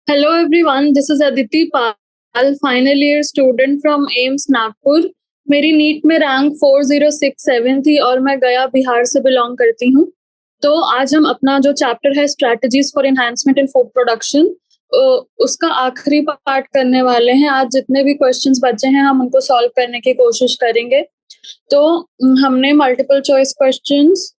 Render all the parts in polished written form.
Hello everyone, this is Aditi Pal, final year student from AIIMS Nagpur. मेरी NEET में rank 4067 थी और मैं गया बिहार से बिलोंग करती हूँ। तो आज हम अपना जो चैप्टर है strategies for enhancement in food production उसका आखिरी पार्ट करने वाले हैं। आज जितने भी क्वेश्चंस बचे हैं हम उनको सॉल्व करने की कोशिश करेंगे। तो हमने मल्टीपल चॉइस क्वेश्चंस,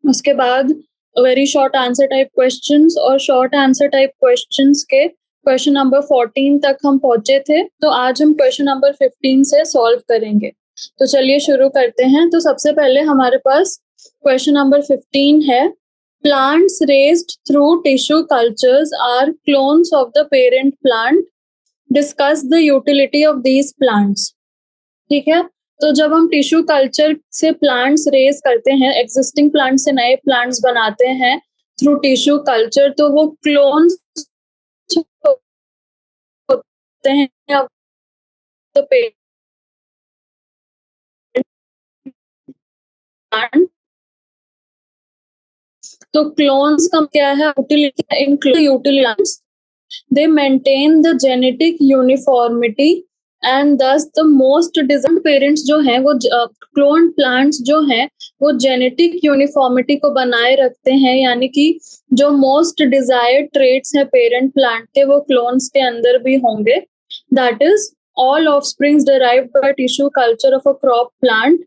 उसके बाद very short answer type questions और शॉर्ट आंसर टाइप क्वेश्चंस के क्वेश्चन नंबर 14 तक हम पहुंचे थे। तो आज हम क्वेश्चन नंबर 15 से सॉल्व करेंगे। तो चलिए शुरू करते हैं। तो सबसे पहले हमारे पास क्वेश्चन नंबर 15 है, plants raised through tissue cultures are clones of the parent plant, discuss the utility of these plants. ठीक है, तो जब हम टिश्यू कल्चर से प्लांट्स रेज करते हैं, एग्जिस्टिंग प्लांट से नए प्लांट्स बनाते हैं थ्रू टिश्यू कल्चर, तो वो क्लोन्स होते हैं तो प्लांट। तो क्लोन्स का क्या है, utility, they maintain the genetic uniformity and thus the most desired parents जो हैं वो क्लोन प्लांट्स जो हैं वो जेनेटिक यूनिफॉर्मिटी को बनाए रखते हैं, यानी कि जो मोस्ट डिजायर्ड ट्रेट्स हैं पेरेंट प्लांट के वो क्लोन्स के अंदर भी होंगे। That is all offsprings derived by tissue culture of a crop plant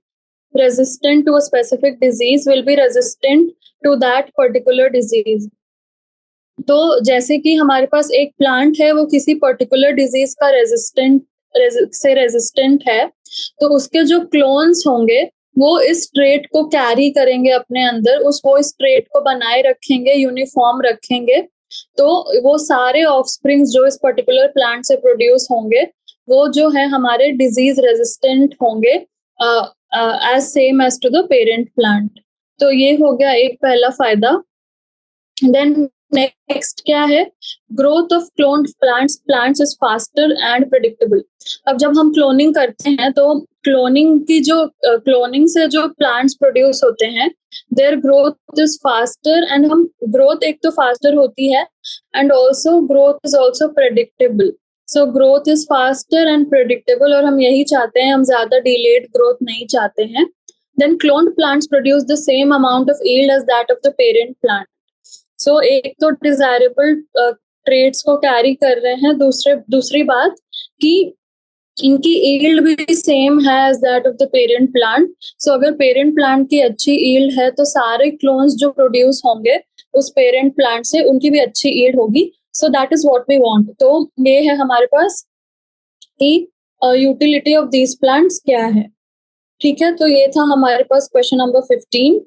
resistant to a specific disease will be resistant to that particular disease। तो जैसे कि हमारे पास एक प्लांट है वो किसी पर्टिकुलर डिजीज का रेजिस्टेंट है, तो उसके जो क्लोन्स होंगे वो इस ट्रेट को कैरी करेंगे अपने अंदर, वो इस ट्रेट को बनाए रखेंगे, यूनिफॉर्म रखेंगे। तो वो सारे ऑफस्प्रिंग्स जो इस पर्टिकुलर प्लांट से प्रोड्यूस होंगे वो जो है हमारे डिजीज रेजिस्टेंट होंगे as same as to the parent plant. तो ये हो गया एक पहला फायदा। देन नेक्स्ट क्या है, growth of cloned plants is faster and predictable. अब जब हम क्लोनिंग करते हैं तो क्लोनिंग से जो प्लांट्स प्रोड्यूस होते हैं their growth is faster, and हम ग्रोथ एक तो फास्टर होती है and also growth is also predictable. So growth is faster and predictable, और हम यही चाहते हैं, हम ज्यादा डिलेड ग्रोथ नहीं चाहते हैं। Then cloned plants produce the same amount of yield as that of the parent plant. So एक तो डिजायरेबल ट्रेड्स को कैरी कर रहे हैं, दूसरी बात कि इनकी यील्ड भी सेम है as that of the parent plant. So अगर पेरेंट प्लांट की अच्छी यील्ड है तो सारे क्लोन्स जो प्रोड्यूस होंगे उस पेरेंट प्लांट से उनकी भी अच्छी यील्ड होगी। So that is what we want. तो ये है हमारे पास कि यूटिलिटी ऑफ दीज प्लांट्स क्या है। ठीक है, तो ये था हमारे पास क्वेश्चन नंबर 15।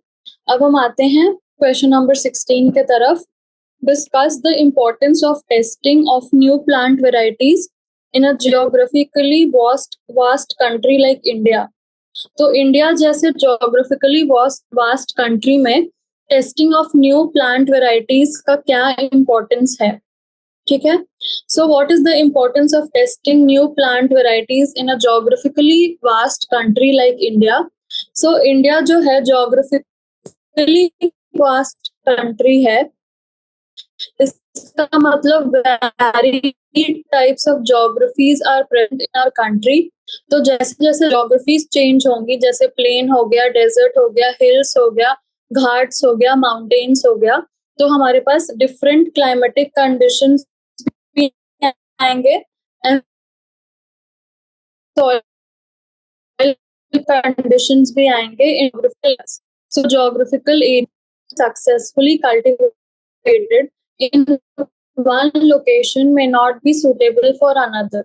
अब हम आते हैं क्वेश्चन नंबर 16 के तरफ। Discuss the importance of testing of new plant varieties in a geographically vast country like India. तो इंडिया जैसे जियोग्राफिकली वास्ट कंट्री में testing of new plant varieties का क्या इम्पोर्टेंस है। ठीक है, so what is the importance of testing new plant varieties in a geographically vast country like India. So India जो है जियोग्राफिकली वास्ट कंट्री है, इसका मतलब varied types of geographies are present in our country। तो जैसे जैसे geographies change होंगी, जैसे प्लेन हो गया, डेजर्ट हो गया, हिल्स हो गया, घाट्स हो गया, माउंटेन्स हो गया, तो हमारे पास डिफरेंट क्लाइमेटिक कंडीशंस भी आएंगे एंड सॉइल कंडीशंस भी आएंगे इन सो geographical area successfully cultivated in one location may not be suitable for another।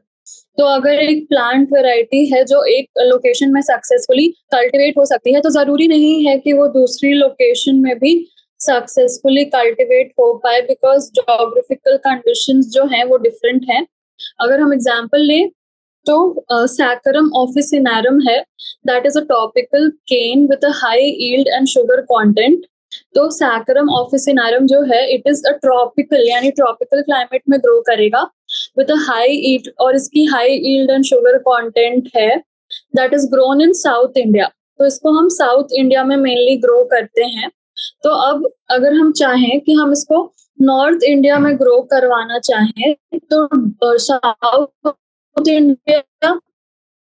तो अगर एक प्लांट वेराइटी है जो एक लोकेशन में सक्सेसफुली कल्टीवेट हो सकती है तो जरूरी नहीं है कि वो दूसरी लोकेशन में भी सक्सेसफुली कल्टीवेट हो पाए, बिकॉज ज्योग्राफिकल कंडीशंस जो हैं वो डिफरेंट हैं। अगर हम एग्जांपल लें तो सैकरम ऑफिसिनारम है, that is a topical cane with a high yield and sugar content. तो सैकरम ऑफिसिनारम जो है इट इज अ ट्रॉपिकल, यानी ट्रॉपिकल क्लाइमेट में ग्रो करेगा विद अ हाई यील्ड, और इसकी high yield and sugar content है, that is grown in South India. तो इसको हम साउथ इंडिया में मेनली ग्रो करते हैं। तो अब अगर हम चाहें कि हम इसको नॉर्थ इंडिया में ग्रो करवाना चाहें, तो साउथ इंडिया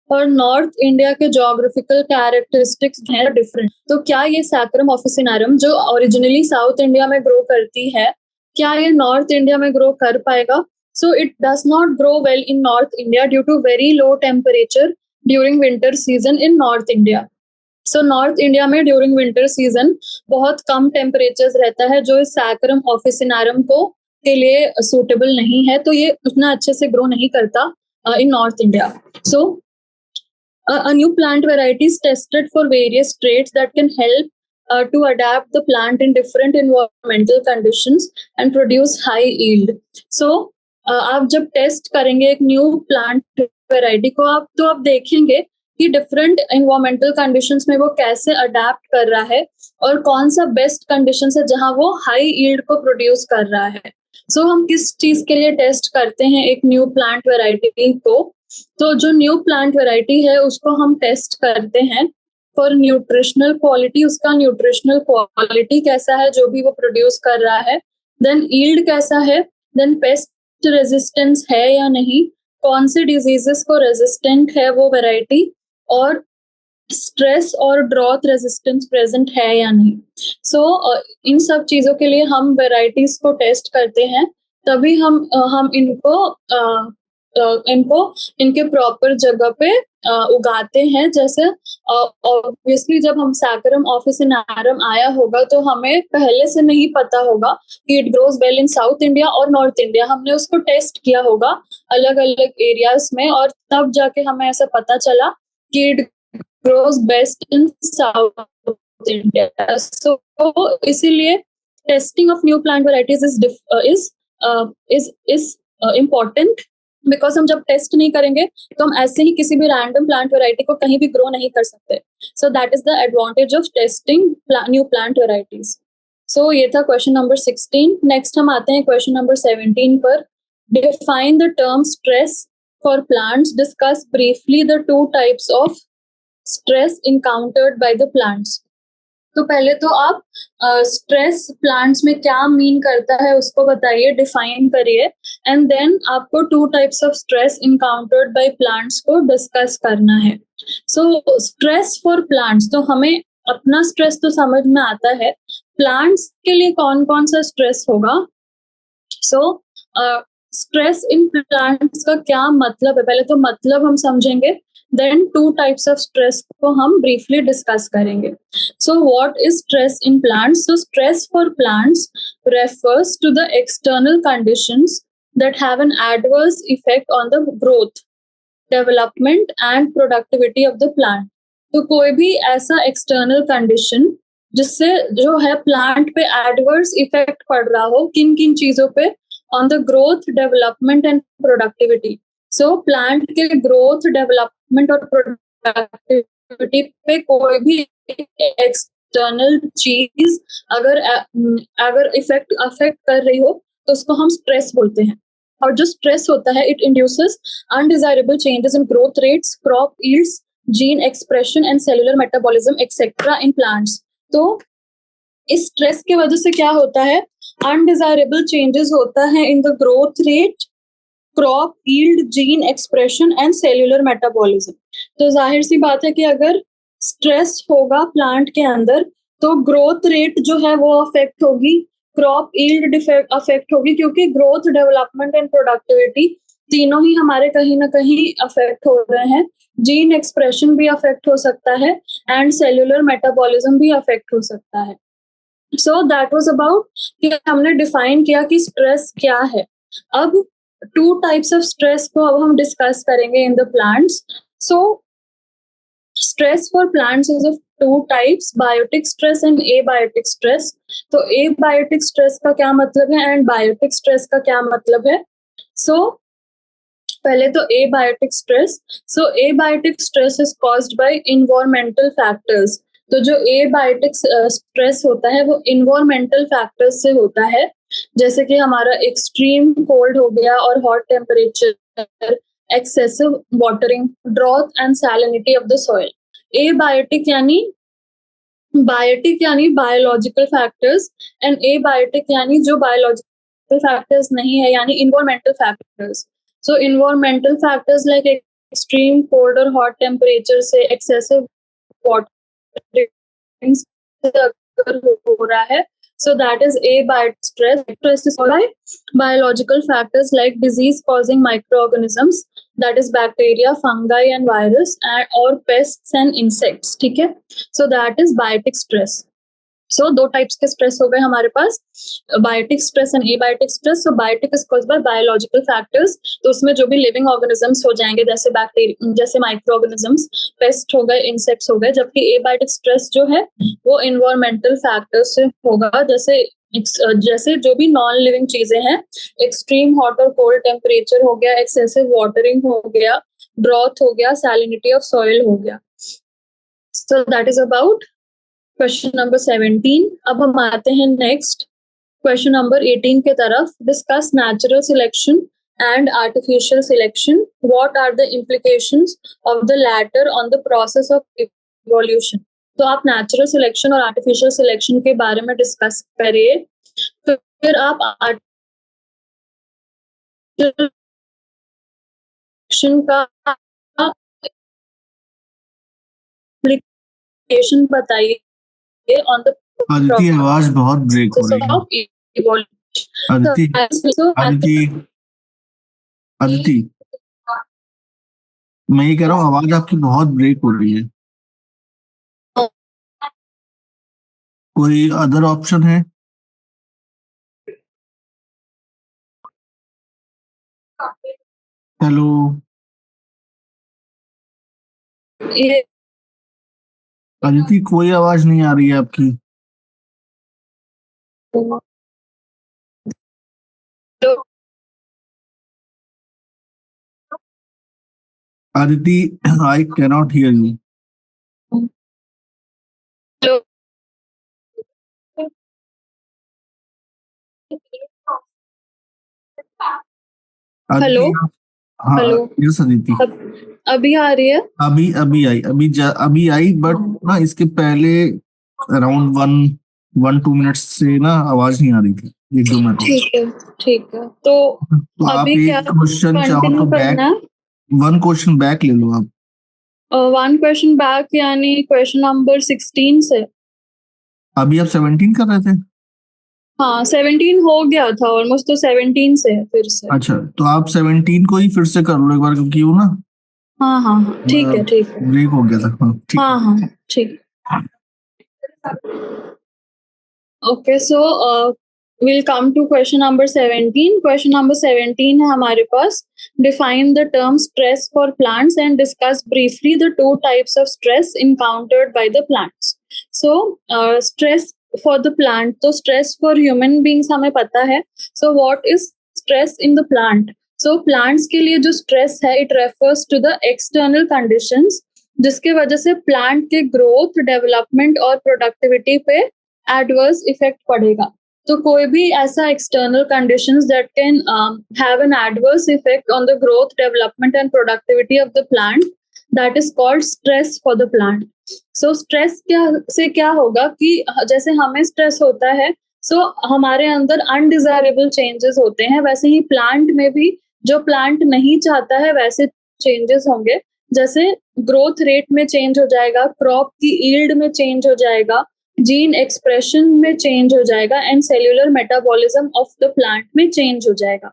और नॉर्थ इंडिया के ज्योग्राफिकल कैरेक्टरिस्टिक्स हैं डिफरेंट। तो क्या ये सैक्रम ऑफिसिनारम जो ओरिजिनली साउथ इंडिया में ग्रो करती है, क्या ये नॉर्थ इंडिया में ग्रो कर पाएगा? So it does not grow well in north India due to very low temperature during winter season in north India. So north India में ड्यूरिंग विंटर सीजन बहुत कम टेम्परेचर्स रहता है, जो इस सैक्रम ऑफिसिनारम को के लिए सूटेबल नहीं है, तो ये उतना अच्छे से ग्रो नहीं करता in north India. So a new plant variety is tested for various traits that can help to adapt the plant in different environmental conditions and produce high yield. So आप जब टेस्ट करेंगे एक new plant variety को, आप देखेंगे कि different environmental conditions में वो कैसे अडेप्ट कर रहा है और कौन सा बेस्ट कंडीशन है जहां वो हाई यील्ड को प्रोड्यूस कर रहा है। सो हम किस चीज के लिए टेस्ट करते हैं एक न्यू प्लांट वेराइटी को? तो जो न्यू प्लांट वेराइटी है उसको हम टेस्ट करते हैं फॉर न्यूट्रिशनल क्वालिटी, उसका न्यूट्रिशनल क्वालिटी कैसा है जो भी वो प्रोड्यूस कर रहा है, देन यील्ड कैसा है, देन पेस्ट रेजिस्टेंस है या नहीं, कौन से डिजीजेस को रेजिस्टेंट है वो वेराइटी, और स्ट्रेस और ड्रॉथ रेजिस्टेंस प्रेजेंट है या नहीं। सो इन सब चीजों के लिए हम वेराइटीज को टेस्ट करते हैं, तभी हम इनको इनके प्रॉपर जगह पे उगाते हैं। जैसे ऑब्वियसली जब हम सैक्रम ऑफिसिनारम आया होगा तो हमें पहले से नहीं पता होगा कि it grows well in South India और नॉर्थ इंडिया। हमने उसको टेस्ट किया होगा अलग अलग एरियाज में, और तब जाके हमें ऐसा पता चला कि it grows best in South India. So इसीलिए testing of new plant varieties is important, because हम जब टेस्ट नहीं करेंगे तो हम ऐसे ही किसी भी रैंडम प्लांट वेराइटी को कहीं भी ग्रो नहीं कर सकते। So that is the advantage of testing new plant varieties. So ये था क्वेश्चन नंबर 16। नेक्स्ट हम आते हैं क्वेश्चन नंबर 17 पर। Define the term stress for plants, discuss briefly the two types of stress encountered by the plants. तो पहले तो आप स्ट्रेस प्लांट्स में क्या मीन करता है उसको बताइए, डिफाइन करिए, एंड देन आपको two types of stress encountered by plants को डिस्कस करना है। सो स्ट्रेस फॉर प्लांट्स, तो हमें अपना स्ट्रेस तो समझ में आता है, प्लांट्स के लिए कौन कौन सा स्ट्रेस होगा। सो स्ट्रेस इन प्लांट्स का क्या मतलब है, पहले तो मतलब हम समझेंगे, then two types of stress को हम briefly discuss करेंगे। So what is stress in plants? So stress for plants refers to the external conditions that have an adverse effect on the growth, development and productivity of the plant। तो कोई भी ऐसा external condition जिससे जो है plant पे adverse effect पड़ रहा हो, किन किन चीजों पे, on the growth, development and productivity। So plant के ग्रोथ, डेवलपमेंट और प्रोडक्टिविटी पे कोई भी एक्सटर्नल चीज अगर इफेक्ट कर रही हो तो उसको हम स्ट्रेस बोलते हैं। और जो स्ट्रेस होता है, it induces undesirable changes in growth rates, crop yields, gene expression and cellular metabolism etcetera in plants. तो इस स्ट्रेस की वजह से क्या होता है, अनडिजायरेबल चेंजेस होता है in the growth rate, crop yield, gene expression and cellular metabolism. तो जाहिर सी बात है कि अगर स्ट्रेस होगा प्लांट के अंदर तो ग्रोथ रेट जो है वो अफेक्ट होगी, क्रॉप यील्ड अफेक्ट होगी, क्योंकि ग्रोथ, डेवलपमेंट एंड प्रोडक्टिविटी तीनों ही हमारे कहीं ना कहीं अफेक्ट हो रहे हैं। जीन एक्सप्रेशन भी अफेक्ट हो सकता है एंड सेल्यूलर मेटाबॉलिज्म भी अफेक्ट हो सकता है। सो दैट वाज अबाउट कि हमने डिफाइन किया कि स्ट्रेस क्या है। अब टू टाइप्स ऑफ स्ट्रेस को अब हम डिस्कस करेंगे in the plants. So stress for plants is of two types, biotic stress and abiotic stress. तो एबायोटिक स्ट्रेस का क्या मतलब है एंड बायोटिक स्ट्रेस का क्या मतलब है? सो पहले तो abiotic stress. So abiotic stress is caused bye environmental factors. तो जो एबायोटिक स्ट्रेस होता है वो एनवायरमेंटल फैक्टर्स से होता है, जैसे कि हमारा एक्सट्रीम कोल्ड हो गया और hot temperature, excessive watering, drought and salinity of the soil. Abiotic यानी बायोटिक यानी बायोलॉजिकल फैक्टर्स एंड एबायोटिक यानी जो बायोलॉजिकल फैक्टर्स नहीं है, यानी environmental factors. So environmental factors like extreme cold और हॉट टेम्परेचर से एक्सेसिव वाटर हो रहा है, so that is abiotic stress. Stress is by biological factors like disease causing microorganisms, that is bacteria, fungi and virus, and or pests and insects. ठीक है, so that is biotic stress. सो दो types के stress हो गए हमारे पास, biotic stress and abiotic stress. So biotic is caused by biological factors, तो उसमें जो भी लिविंग ऑर्गेनिजम्स हो जाएंगे, जैसे बैक्टीरिया, जैसे माइक्रो ऑर्गेनिजम्स, पेस्ट हो गए, इंसेक्ट्स हो गए. जबकि एबायोटिक स्ट्रेस जो है वो इन्वायरमेंटल फैक्टर्स से होगा, जैसे जो भी नॉन लिविंग चीजें हैं, एक्सट्रीम हॉट और कोल्ड टेम्परेचर हो गया, एक्सेसिव वाटरिंग हो गया, ड्रॉथ हो गया, सैलिनिटी ऑफ सॉइल हो गया. सो that is about question number 17. अब हम आते हैं नेक्स्ट क्वेश्चन नंबर 18 के तरफ. Discuss natural selection and artificial selection. What are the implications of the latter on the process of evolution. तो आप नेचुरल सिलेक्शन और आर्टिफिशियल सिलेक्शन के बारे में डिस्कस करिए, फिर आप सिलेक्शन का implication बताइए on the आदिति, आवाज बहुत ब्रेक हो रही है. आदिति, आदिति, मैं ये कह रहा हूँ, आवाज आपकी बहुत ब्रेक हो रही है. कोई अदर ऑप्शन है? हेलो, आदिति, कोई आवाज नहीं आ रही है आपकी. Aditi, I can not here you. Hello, हाँ, हेलो, यस आदिति. अभी आ रही है? अभी आई बट ना इसके पहले अराउंड 1-2 मिनट्स से ना आवाज नहीं आ रही थी, 1-2 मिनट. ठीक है. तो आप अभी क्या एक क्वेश्चन चाहो तो कंटिन्यू करना है? वन क्वेश्चन बैक ले लो आप. वन क्वेश्चन बैक यानी क्वेश्चन नंबर 16 से. अभी आप 17 कर रहे थे? हाँ, 17 हो गया था ऑलमोस्ट, तो 17 से है फिर से. अच्छा, तो आप 17 को ही फिर से कर लो एक बार, क्योंकि वो ना हाँ, ठीक है. ब्रेक हो गया था. ठीक. हाँ, ठीक. Okay, so we'll come to question number 17. Question number 17 है हमारे पास. Define the term stress for plants and discuss briefly the two types of stress encountered by the plants. So, stress for the plant, तो stress for human beings हमें पता है. So, what is stress in the plant? So, plants के लिए जो stress है, it refers to the external conditions जिसके वजह से plant के growth, development और productivity पे adverse effect पड़ेगा. तो कोई भी ऐसा external conditions that can have an adverse effect on the growth, development and productivity of the plant, that is called stress for the plant. So stress क्या होगा कि जैसे हमें स्ट्रेस होता है, सो हमारे अंदर अनडिजायरेबल चेंजेस होते हैं, वैसे ही प्लांट में भी जो प्लांट नहीं चाहता है वैसे चेंजेस होंगे. जैसे ग्रोथ रेट में चेंज हो जाएगा, क्रॉप की यील्ड में चेंज हो जाएगा, जीन एक्सप्रेशन में चेंज हो जाएगा and cellular metabolism of the plant में चेंज हो जाएगा.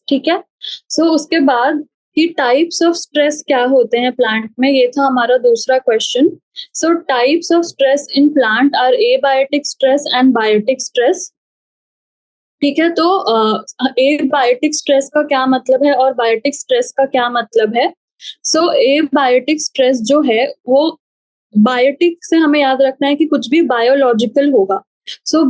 ठीक है. सो उसके बाद कि टाइप्स ऑफ स्ट्रेस क्या होते हैं प्लांट में, ये था हमारा दूसरा question. So types of stress in plant are abiotic stress and biotic stress. ठीक है. तो एबायोटिक स्ट्रेस का क्या मतलब है और बायोटिक स्ट्रेस का क्या मतलब है. सो एबायोटिक स्ट्रेस जो है वो बायोटिक से हमें याद रखना है कि कुछ भी बायोलॉजिकल होगा. सो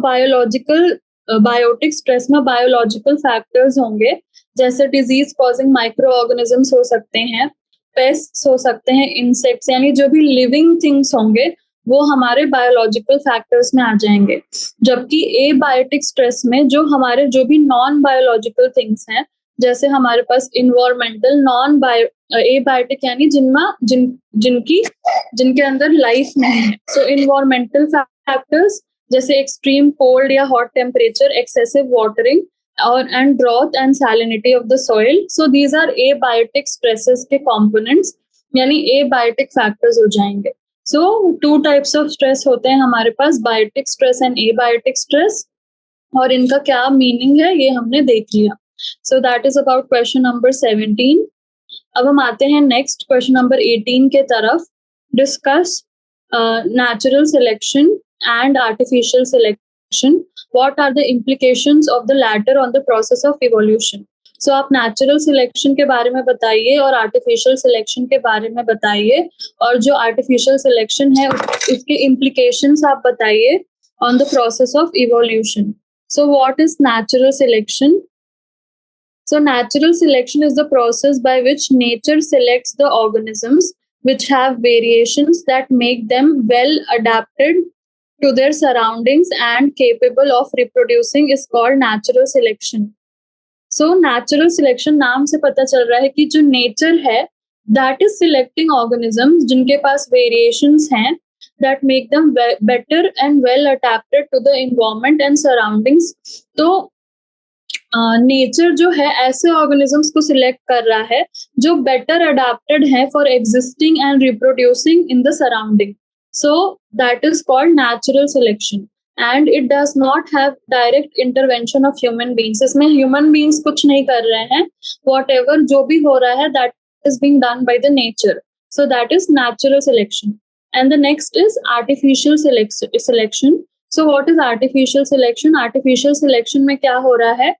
बायोटिक स्ट्रेस में बायोलॉजिकल फैक्टर्स होंगे, जैसे डिजीज कॉजिंग माइक्रो ऑर्गेनिजम्स हो सकते हैं, पेस्ट्स हो सकते हैं, इंसेक्ट्स, यानी जो भी लिविंग थिंग्स होंगे वो हमारे बायोलॉजिकल फैक्टर्स में आ जाएंगे. जबकि एबायोटिक स्ट्रेस में जो भी नॉन बायोलॉजिकल थिंग्स हैं, जैसे हमारे पास इन्वायरमेंटल, नॉन एबायोटिक यानी जिनके अंदर लाइफ नहीं है। सो इन्वायरमेंटल फैक्टर्स जैसे एक्सट्रीम कोल्ड या हॉट टेम्परेचर, एक्सेसिव वाटरिंग और and drought and salinity of the soil, so these are abiotic stresses के कंपोनेंट्स, यानी एबायोटिक फैक्टर्स हो जाएंगे। सो 2 टाइप्स ऑफ स्ट्रेस होते हैं हमारे पास, biotic stress and abiotic stress, और इनका क्या मीनिंग है ये हमने देख लिया। So that is about question number 17। अब हम आते हैं नेक्स्ट क्वेश्चन नंबर 18 के तरफ। Discuss natural selection and artificial selection, what are the implications of the latter on the process of evolution. So आप नेचुरल सिलेक्शन के बारे में बताइए और आर्टिफिशियल सिलेक्शन के बारे में बताइए, और जो आर्टिफिशियल सिलेक्शन है उसके इम्प्लीकेशंस आप बताइए on the process of evolution. So what is natural selection? So natural selection is the process by which nature selects the organisms which have variations that make them well adapted to their surroundings and capable of reproducing is called natural selection. So natural selection नाम से पता चल रहा है कि जो nature है that is selecting organisms जिनके पास variations हैं that make them better and well adapted to the environment and surroundings. तो नेचर जो है ऐसे ऑर्गेनिजम्स को सिलेक्ट कर रहा है जो बेटर अडेप्टेड है for existing and reproducing in the surrounding, so that is called natural selection and it does not have direct intervention of human beings. इसमें ह्यूमन बीइंग्स कुछ नहीं कर रहे हैं, व्हाटएवर जो भी हो रहा है that is being done by the nature, so that is natural selection. And the next is artificial selection. So what is artificial selection? Artificial selection में क्या हो रहा है,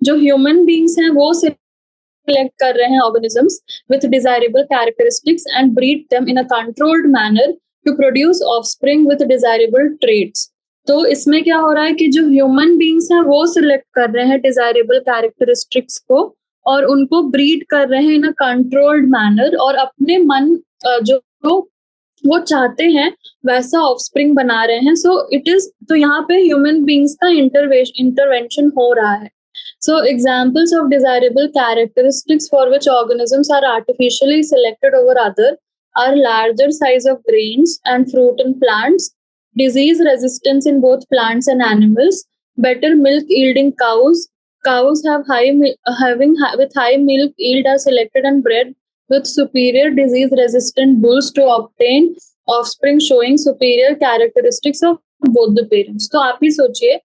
जो human beings हैं वो select कर रहे हैं organisms with desirable characteristics and breed them in a controlled manner to produce offspring with desirable traits. तो इसमें क्या हो रहा है कि जो human beings हैं वो select कर रहे हैं desirable characteristics को और उनको breed कर रहे हैं in a controlled manner, और अपने मन जो वो चाहते हैं वैसा ऑफस्प्रिंग बना रहे हैं। सो इट इज, तो यहाँ पे ह्यूमन बीइंग्स का इंटरवेंशन हो रहा है। So examples of desirable characteristics for which organisms are artificially selected over other are larger size of grains and fruit in plants, disease resistance in both plants and animals, better milk yielding cows have high milk yield are selected and bred with superior disease resistant bulls to obtain offspring showing superior characteristics of both the parents. तो आप ही सोचिए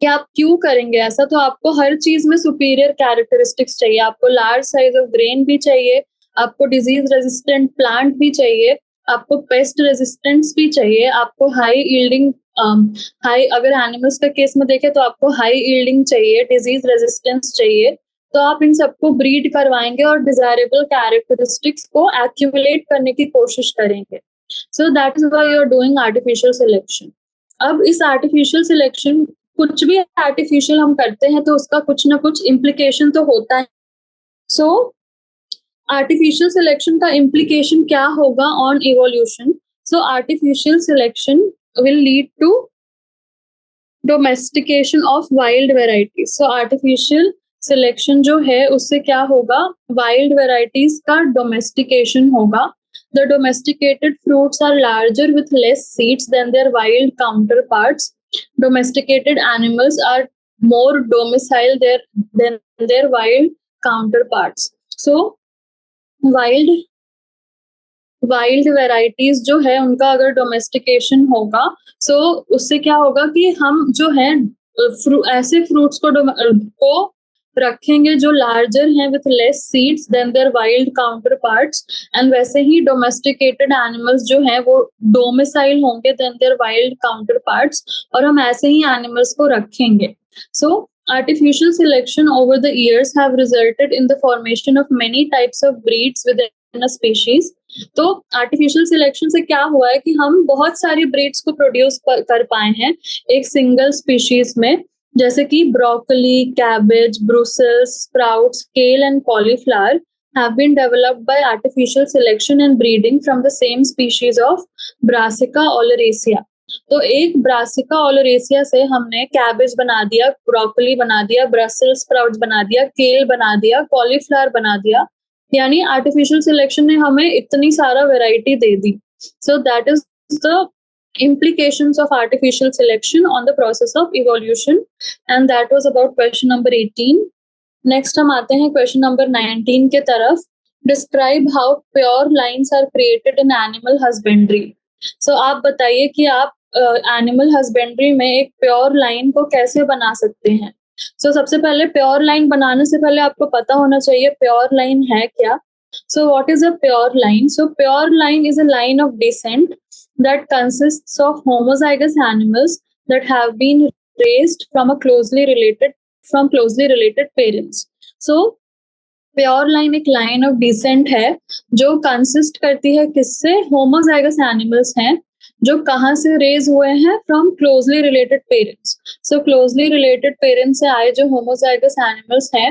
कि आप क्यों करेंगे ऐसा। तो आपको हर चीज में सुपीरियर कैरेक्टरिस्टिक्स चाहिए, आपको लार्ज साइज ऑफ ग्रेन भी चाहिए, आपको डिजीज रेजिस्टेंट प्लांट भी चाहिए, आपको पेस्ट रेजिस्टेंस भी चाहिए, आपको हाई यील्डिंग अगर एनिमल्स का केस में देखें तो आपको हाई यील्डिंग चाहिए, डिजीज रेजिस्टेंस चाहिए। तो आप इन सबको ब्रीड करवाएंगे और डिजायरेबल कैरेक्टरिस्टिक्स को एक्यूमुलेट करने की कोशिश करेंगे। So that is why you are doing artificial selection. अब इस आर्टिफिशियल सिलेक्शन, कुछ भी आर्टिफिशियल हम करते हैं तो उसका कुछ ना कुछ इम्प्लीकेशन तो होता है। सो आर्टिफिशियल सिलेक्शन का इम्प्लीकेशन क्या होगा on evolution? So artificial selection will lead to domestication of wild varieties. So artificial selection जो है उससे क्या होगा, wild varieties का domestication होगा। The domesticated fruits are larger with less seeds than their wild counterparts. Domesticated animals are more docile than their wild counterparts. So wild varieties जो है उनका अगर डोमेस्टिकेशन होगा, सो उससे क्या होगा कि हम जो है ऐसे फ्रूट्स को रखेंगे जो लार्जर हैं with less seeds than their wild counterparts, and वैसे ही डोमेस्टिकेटेड एनिमल्स जो हैं वो डोमिसाइल होंगे than their wild counterparts, और हम ऐसे ही एनिमल्स को रखेंगे। So artificial selection over the years have resulted in the formation of many types of breeds within a species. तो आर्टिफिशियल सिलेक्शन से क्या हुआ है कि हम बहुत सारी ब्रीड्स को प्रोड्यूस कर पाए हैं एक सिंगल स्पीशीज में, जैसे कि ब्रोकली, कैबेज, ब्रुसेल्स स्प्राउट्स, केल and cauliflower have been developed by artificial selection and breeding from the same species of Brassica oleracea. तो एक ब्रासिका ओलरेसिया से हमने कैबेज बना दिया, ब्रोकली बना दिया, ब्रसेल्स स्प्राउट्स बना दिया, केल बना दिया, कॉलीफ्लावर बना दिया, यानी आर्टिफिशियल सिलेक्शन ने हमें इतनी सारा variety they the. So that is the implications of artificial selection on the process of evolution, and that was about question number 18. Next हम आते हैं question number 19 के तरफ. Describe how pure lines are created in animal husbandry. So आप बताइए कि आप animal husbandry में एक प्योर लाइन को कैसे बना सकते हैं. सो सबसे पहले प्योर लाइन बनाने से पहले आपको पता होना चाहिए प्योर लाइन है क्या. So what is a pure line. So pure line is a line of descent that consists of homozygous animals that have been raised from closely related parents. So pure line एक line of decent है जो consist करती है किससे. Homozygous animals हैं जो कहाँ से रेज हुए हैं. From closely related parents. So closely related parents से आए जो होमोजाइगस एनिमल्स हैं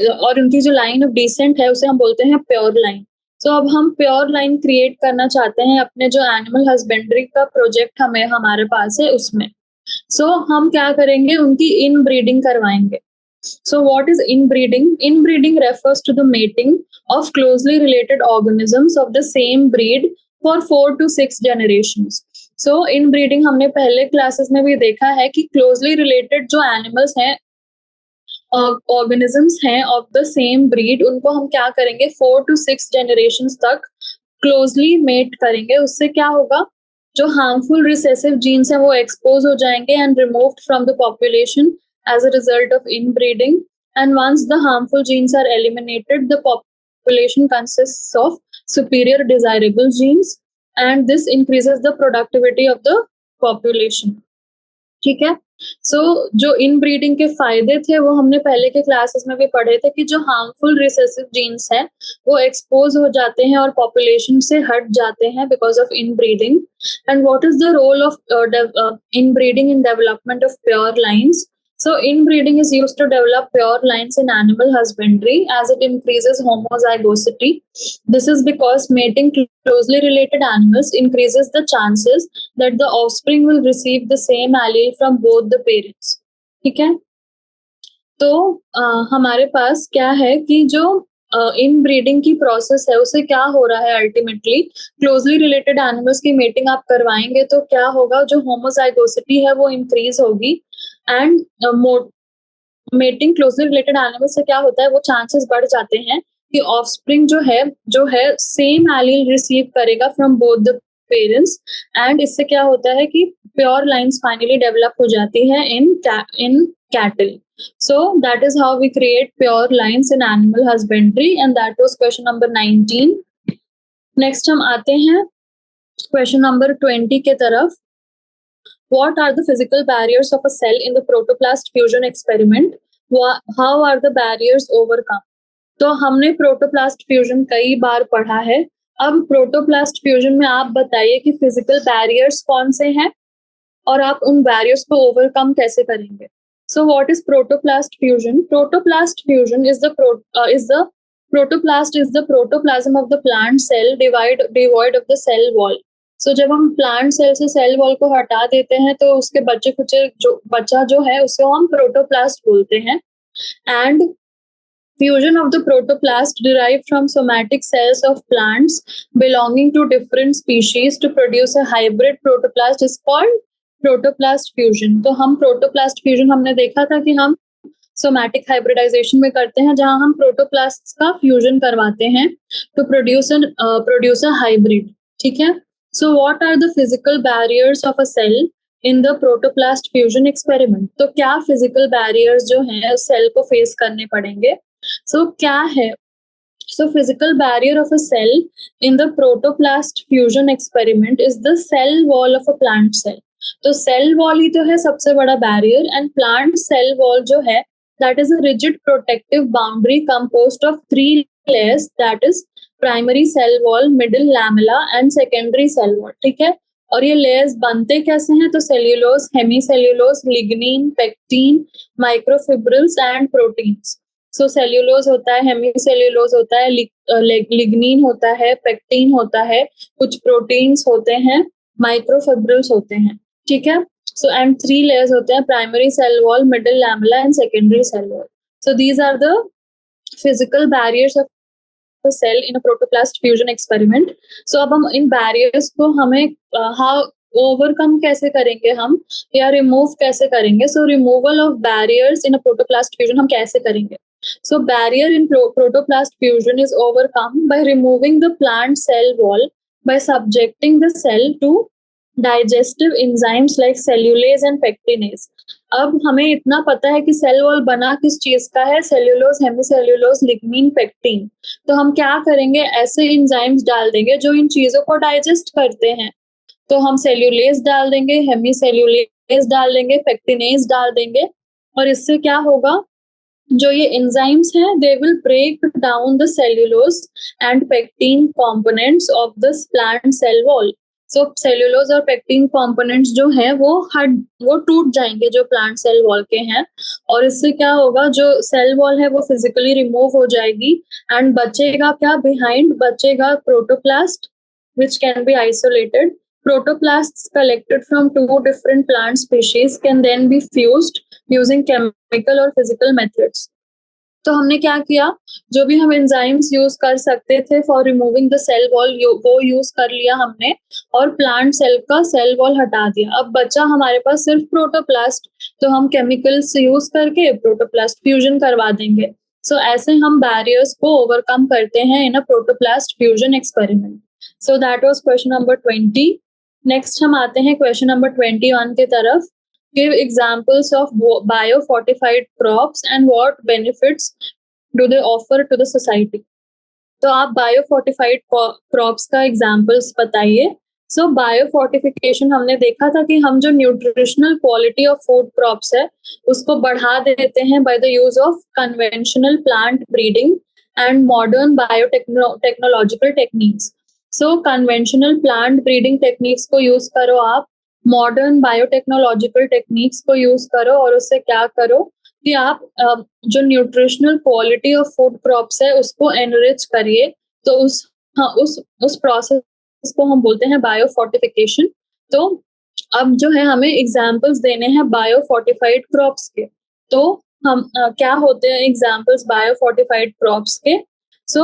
और उनकी जो लाइन ऑफ डिसेंट है उसे हम बोलते हैं प्योर लाइन. सो अब हम प्योर लाइन क्रिएट करना चाहते हैं अपने जो एनिमल हस्बेंड्री का प्रोजेक्ट हमारे पास है उसमें. सो हम क्या करेंगे, उनकी इन ब्रीडिंग करवाएंगे. So what is inbreeding? Inbreeding refers to the mating of closely related organisms of the same breed for 4 to 6 generations. So inbreeding हमने पहले क्लासेस में भी देखा है कि closely related जो animals हैं ऑर्गेनिजम्स हैं ऑफ द सेम ब्रीड, उनको हम क्या करेंगे 4 to 6 जनरेशंस तक क्लोजली मेट करेंगे. उससे क्या होगा, जो हार्मफुल रिसेसिव जीन्स हैं वो एक्सपोज हो जाएंगे and removed from the population as a result of inbreeding. And once the harmful genes are eliminated, the population consists of superior desirable genes, and this increases the productivity of the population. ठीक है. So जो inbreeding के फायदे थे वो हमने पहले के क्लासेस में भी पढ़े थे कि जो हार्मफुल रिसेसिव जीन्स हैं वो एक्सपोज हो जाते हैं और पॉपुलेशन से हट जाते हैं because of inbreeding. And what is the role of inbreeding in development of pure lines. So inbreeding is used to develop pure lines in animal husbandry as it increases homozygosity. This is because mating closely related animals increases the chances that the offspring will receive the same allele from both the parents. ठीक है. तो हमारे पास क्या है कि जो inbreeding की process है उसे क्या हो रहा है, अल्टीमेटली क्लोजली रिलेटेड एनिमल्स की मेटिंग आप करवाएंगे तो क्या होगा, जो होमोजाइगोसिटी है वो इंक्रीज होगी. And mating closely related animals से क्या होता है, वो चांसेस बढ़ जाते हैं कि ऑफस्प्रिंग जो है सेम एलील रिसीव करेगा from both the parents. And इससे क्या होता है कि प्योर लाइंस फाइनली डेवलप हो जाती है in cattle. So that is how we create pure lines in animal husbandry, and that was question number 19. Next हम आते हैं question number 20 के तरफ. What are the physical barriers of a cell in the protoplast fusion experiment? How are the barriers overcome? तो हमने protoplast fusion कई बार पढ़ा है. अब प्रोटोप्लास्ट फ्यूजन में आप बताइए कि फिजिकल बैरियर्स कौन से हैं और आप उन बैरियर्स को ओवरकम कैसे करेंगे. So what is protoplast fusion? Protoplast fusion is the protoplast is the protoplasm of the plant cell devoid of the cell wall. So जब हम plant cell से cell wall को हटा देते हैं तो उसके बच्चा जो है उसको हम protoplast बोलते हैं. And fusion of the protoplast derived from somatic cells of plants belonging to different species to produce a hybrid protoplast is called protoplast fusion. तो हम प्रोटोप्लास्ट फ्यूजन हमने देखा था कि हम सोमैटिक हाइब्रिडाइजेशन में करते हैं जहां हम प्रोटोप्लास्ट का फ्यूजन करवाते हैं टू प्रोड्यूस अ हाइब्रिड. ठीक है. So what are the physical barriers of a cell in the protoplast fusion experiment. तो क्या फिजिकल बैरियर्स जो हैं सेल को फेस करने पड़ेंगे. सो क्या है, so physical barrier of a cell in the protoplast fusion experiment is the cell wall of a plant cell. तो सेल वॉल ही तो है सबसे बड़ा barrier. And plant cell wall जो है that is a rigid protective boundary composed of 3 layers, that is primary cell wall, middle lamella and secondary cell wall. ठीक है. और ये लेयर्स बनते कैसे हैं, तो cellulose, hemicellulose, lignin, pectin, microfibrils and proteins. So cellulose होता है, हेमीसेल्यूलोज होता है, लिग्निन होता है, पेक्टिन होता है, कुछ प्रोटीन्स होते हैं, माइक्रोफिब्रिल्स होते हैं. ठीक है. सो एंड 3 लेयर्स होते हैं, primary cell wall, middle lamella and secondary cell wall. So these are the physical barriers of a cell in a protoplast fusion experiment. So अब हम इन barriers को हमें how overcome कैसे करेंगे हम, या remove कैसे करेंगे. So removal of barriers in a protoplast fusion हम कैसे करेंगे. So barrier in protoplast fusion is overcome by removing the plant cell wall by subjecting the cell to digestive enzymes like cellulase and pectinase. अब हमें इतना पता है कि cell wall बना किस चीज का है, सेल्यूलोज, हेमिसेल्यूलोज, लिग्निन, पेक्टिन. तो हम क्या करेंगे, ऐसे एंजाइम्स डाल देंगे जो इन चीजों को डाइजेस्ट करते हैं. तो हम सेल्यूलेज डाल देंगे, हेमिसेल्यूलेज डाल देंगे, पेक्टिनेज डाल देंगे, और इससे क्या होगा, जो ये एंजाइम्स हैं they will break down the cellulose and pectin components of this plant cell wall. So cellulose और पेक्टिन कंपोनेंट्स जो हैं वो टूट जाएंगे जो प्लांट सेल वॉल के हैं, और इससे क्या होगा, जो सेल वॉल है वो फिजिकली रिमूव हो जाएगी, एंड बचेगा क्या बिहाइंड, बचेगा protoplast which can be isolated. Protoplasts collected from two different plant species can then be fused using chemical or physical methods. तो हमने क्या किया, जो भी हम एंजाइम्स यूज कर सकते थे for removing the cell wall वो यूज कर लिया हमने, और प्लांट सेल का सेल वॉल हटा दिया. अब बचा हमारे पास सिर्फ प्रोटोप्लास्ट, तो हम केमिकल्स यूज करके प्रोटोप्लास्ट फ्यूजन करवा देंगे. सो ऐसे हम बैरियर्स को ओवरकम करते हैं in a protoplast fusion experiment. So that was question number 20. Next हम आते हैं क्वेश्चन नंबर 21 की तरफ. Give examples of biofortified crops and what benefits do they offer to the society. तो आप biofortified crops का examples बताइए. So biofortification हमने देखा था कि हम जो nutritional quality of food crops है उसको बढ़ा देते हैं by the use of conventional plant breeding and modern biotechnological techniques. So conventional plant breeding techniques को use करो आप, मॉडर्न बायोटेक्नोलॉजिकल टेक्निक्स को यूज करो, और उससे क्या करो कि आप जो nutritional quality of food crops है उसको एनरिच करिए. तो उस प्रोसेस को हम बोलते हैं बायोफोर्टिफिकेशन. तो अब जो है हमें एग्जांपल्स देने हैं बायोफोर्टिफाइड क्रॉप्स के. तो हम क्या होते हैं एग्जांपल्स बायोफोर्टिफाइड क्रॉप्स के. So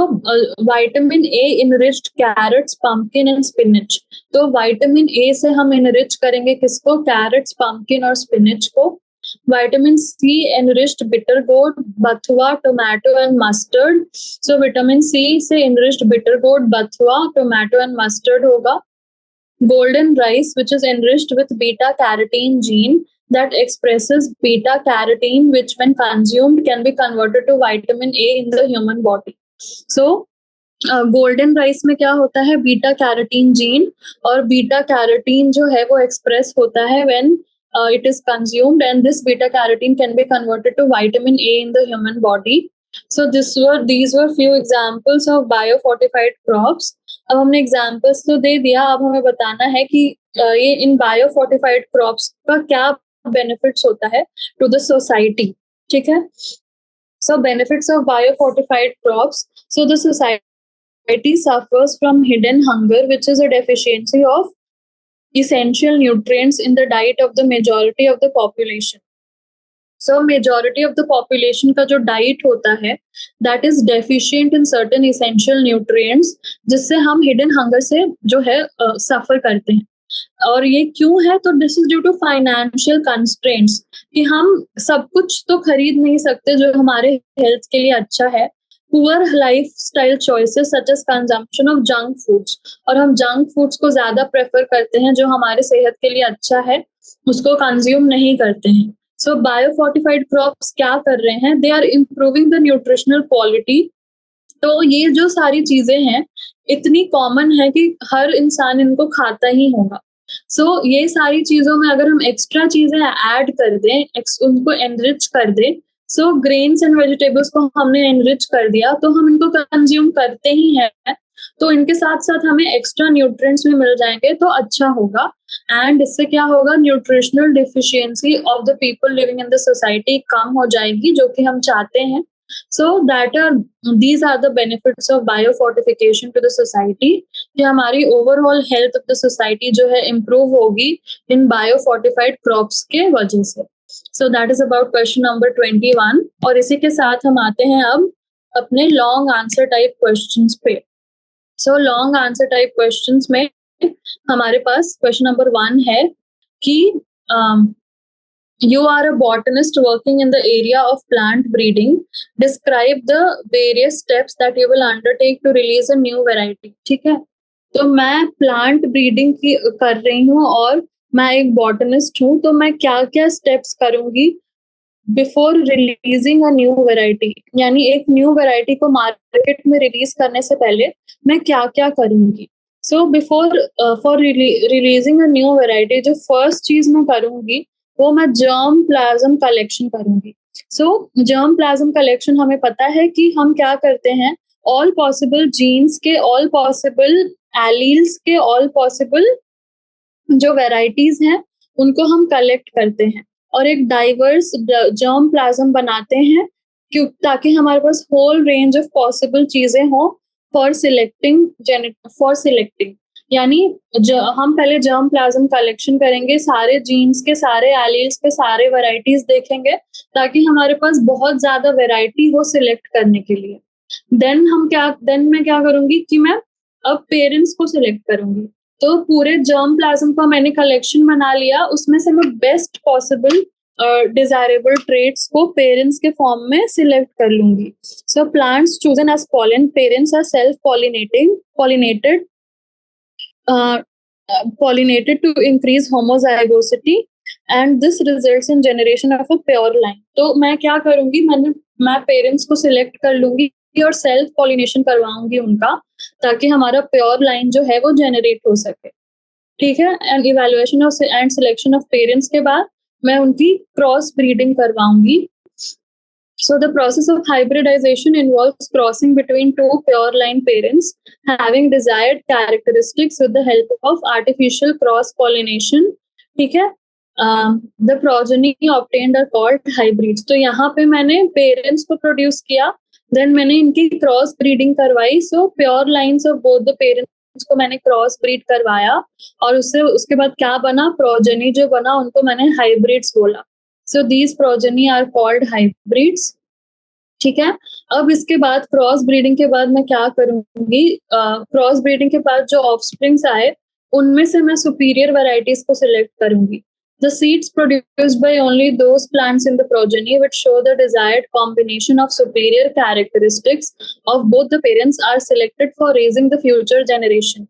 vitamin A enriched carrots, pumpkin and spinach. तो vitamin A से हम enrich करेंगे किसको, carrots, pumpkin और spinach को. Vitamin C enriched bitter gourd, bathua, tomato and mustard. So vitamin C से enriched bitter gourd, bathua, tomato and mustard होगा. Golden rice which is enriched with beta carotene gene that expresses beta carotene which when consumed can be converted to vitamin A in the human body. So golden rice में क्या होता है, beta carotene gene, और beta carotene जो है वो express होता है when it is consumed, and this beta carotene can be converted to vitamin A in the human body. So these were few examples of biofortified crops. अब हमने examples तो दे दिया, अब हमें बताना है कि ये इन बायोफोर्टिफाइड क्रॉप्स का क्या बेनिफिट्स होता है टू द सोसाइटी. ठीक है. So benefits of biofortified crops. So the society suffers from hidden hunger, which is a deficiency of essential nutrients in the diet of the majority of the population. So majority of the population का जो diet होता है that is deficient in certain essential nutrients, जिससे हम hidden hunger से जो है suffer करते हैं. और ये क्यों है, तो this is due to financial constraints, कि हम सब कुछ तो खरीद नहीं सकते जो हमारे हेल्थ के लिए अच्छा है. Poor lifestyle choices such as consumption of junk foods, और हम जंक फूड्स को ज्यादा प्रेफर करते हैं, जो हमारे सेहत के लिए अच्छा है उसको कंज्यूम नहीं करते हैं. सो बायोफोर्टिफाइड क्रॉप्स क्या कर रहे हैं, they are improving the nutritional quality. तो ये जो सारी चीजें हैं इतनी कॉमन है कि हर इंसान इनको खाता ही होगा. सो ये सारी चीजों में अगर हम एक्स्ट्रा चीजें ऐड कर दें, उनको एनरिच कर दें, सो ग्रेन्स एंड वेजिटेबल्स को हमने एनरिच कर दिया तो हम इनको कंज्यूम करते ही हैं, तो इनके साथ साथ हमें एक्स्ट्रा न्यूट्रिएंट्स भी मिल जाएंगे तो अच्छा होगा. एंड इससे क्या होगा, nutritional deficiency of the people living in the society कम हो जाएगी, जो कि हम चाहते हैं. So these are the benefits of biofortification to the society, कि हमारी overall health of the society जो है improve होगी in biofortified crops के वजह से. So that is about question number 21. और इसी के साथ हम आते हैं अब अपने लॉन्ग आंसर टाइप क्वेश्चंस पे। So long answer type questions में हमारे पास क्वेश्चन नंबर 1 है कि you are a botanist working in the area of plant breeding. Describe the various steps that you will undertake to release a new variety. ठीक है, तो मैं plant breeding की कर रही हूँ और मैं एक बॉटनिस्ट हूँ, तो मैं क्या क्या स्टेप्स करूंगी before releasing a new variety, यानी एक न्यू वेराइटी को मार्केट में रिलीज करने से पहले मैं क्या क्या करूंगी। So before for releasing a new variety, जो फर्स्ट चीज मैं करूंगी वो मैं जर्म प्लाज्म कलेक्शन करूंगी। सो जर्म प्लाज्म कलेक्शन, हमें पता है कि हम क्या करते हैं, ऑल पॉसिबल जीन्स के, ऑल पॉसिबल एलील्स के, ऑल पॉसिबल जो वेराइटीज हैं उनको हम कलेक्ट करते हैं और एक डाइवर्स जर्म प्लाज्म बनाते हैं, क्यों, ताकि हमारे पास होल रेंज ऑफ पॉसिबल चीजें हो फॉर सिलेक्टिंग। यानी हम पहले जर्म प्लाज्म कलेक्शन करेंगे, सारे जीन्स के, सारे एलील्स के, सारे वैरायटीज देखेंगे, ताकि हमारे पास बहुत ज्यादा वैरायटी हो सिलेक्ट करने के लिए। देन मैं क्या करूंगी कि मैं अब पेरेंट्स को सिलेक्ट करूंगी। तो पूरे जर्म प्लाज्म का मैंने कलेक्शन बना लिया, उसमें से मैं बेस्ट पॉसिबल डिजायरेबल ट्रेट्स को पेरेंट्स के फॉर्म में सिलेक्ट कर लूंगी। So plants chosen as pollen parents are self pollinated to increase homozygosity and this results in generation of a pure line. तो मैं क्या करूंगी, मैं पेरेंट्स को सिलेक्ट कर लूंगी और सेल्फ पॉलिनेशन करवाऊंगी उनका, ताकि हमारा प्योर लाइन जो है वो जनरेट हो सके। ठीक है, and evaluation of and selection of parents के बाद मैं उनकी क्रॉस ब्रीडिंग करवाऊंगी। So the process of hybridization involves crossing between two pure line parents having desired characteristics with the help of artificial cross pollination. ठीक है, the progeny obtained are called hybrids. तो यहाँ पे मैंने पेरेंट्स को produce किया, then मैंने इनकी क्रॉस ब्रीडिंग करवाई। So pure lines of both the parents को मैंने क्रॉस ब्रीड करवाया और उसके बाद क्या बना, प्रोजेनी जो बना उनको मैंने हाइब्रिड्स बोला। So these progeny are called hybrids. ठीक है, अब इसके बाद क्रॉस ब्रीडिंग के बाद मैं क्या करूंगी, क्रॉस ब्रीडिंग के बाद जो ऑफस्प्रिंग्स आए उनमें से मैं सुपीरियर वैरायटीज को सिलेक्ट करूंगी। The seeds produced by only those plants in the progeny which show the desired combination of superior characteristics of both the parents are selected for raising the future generation.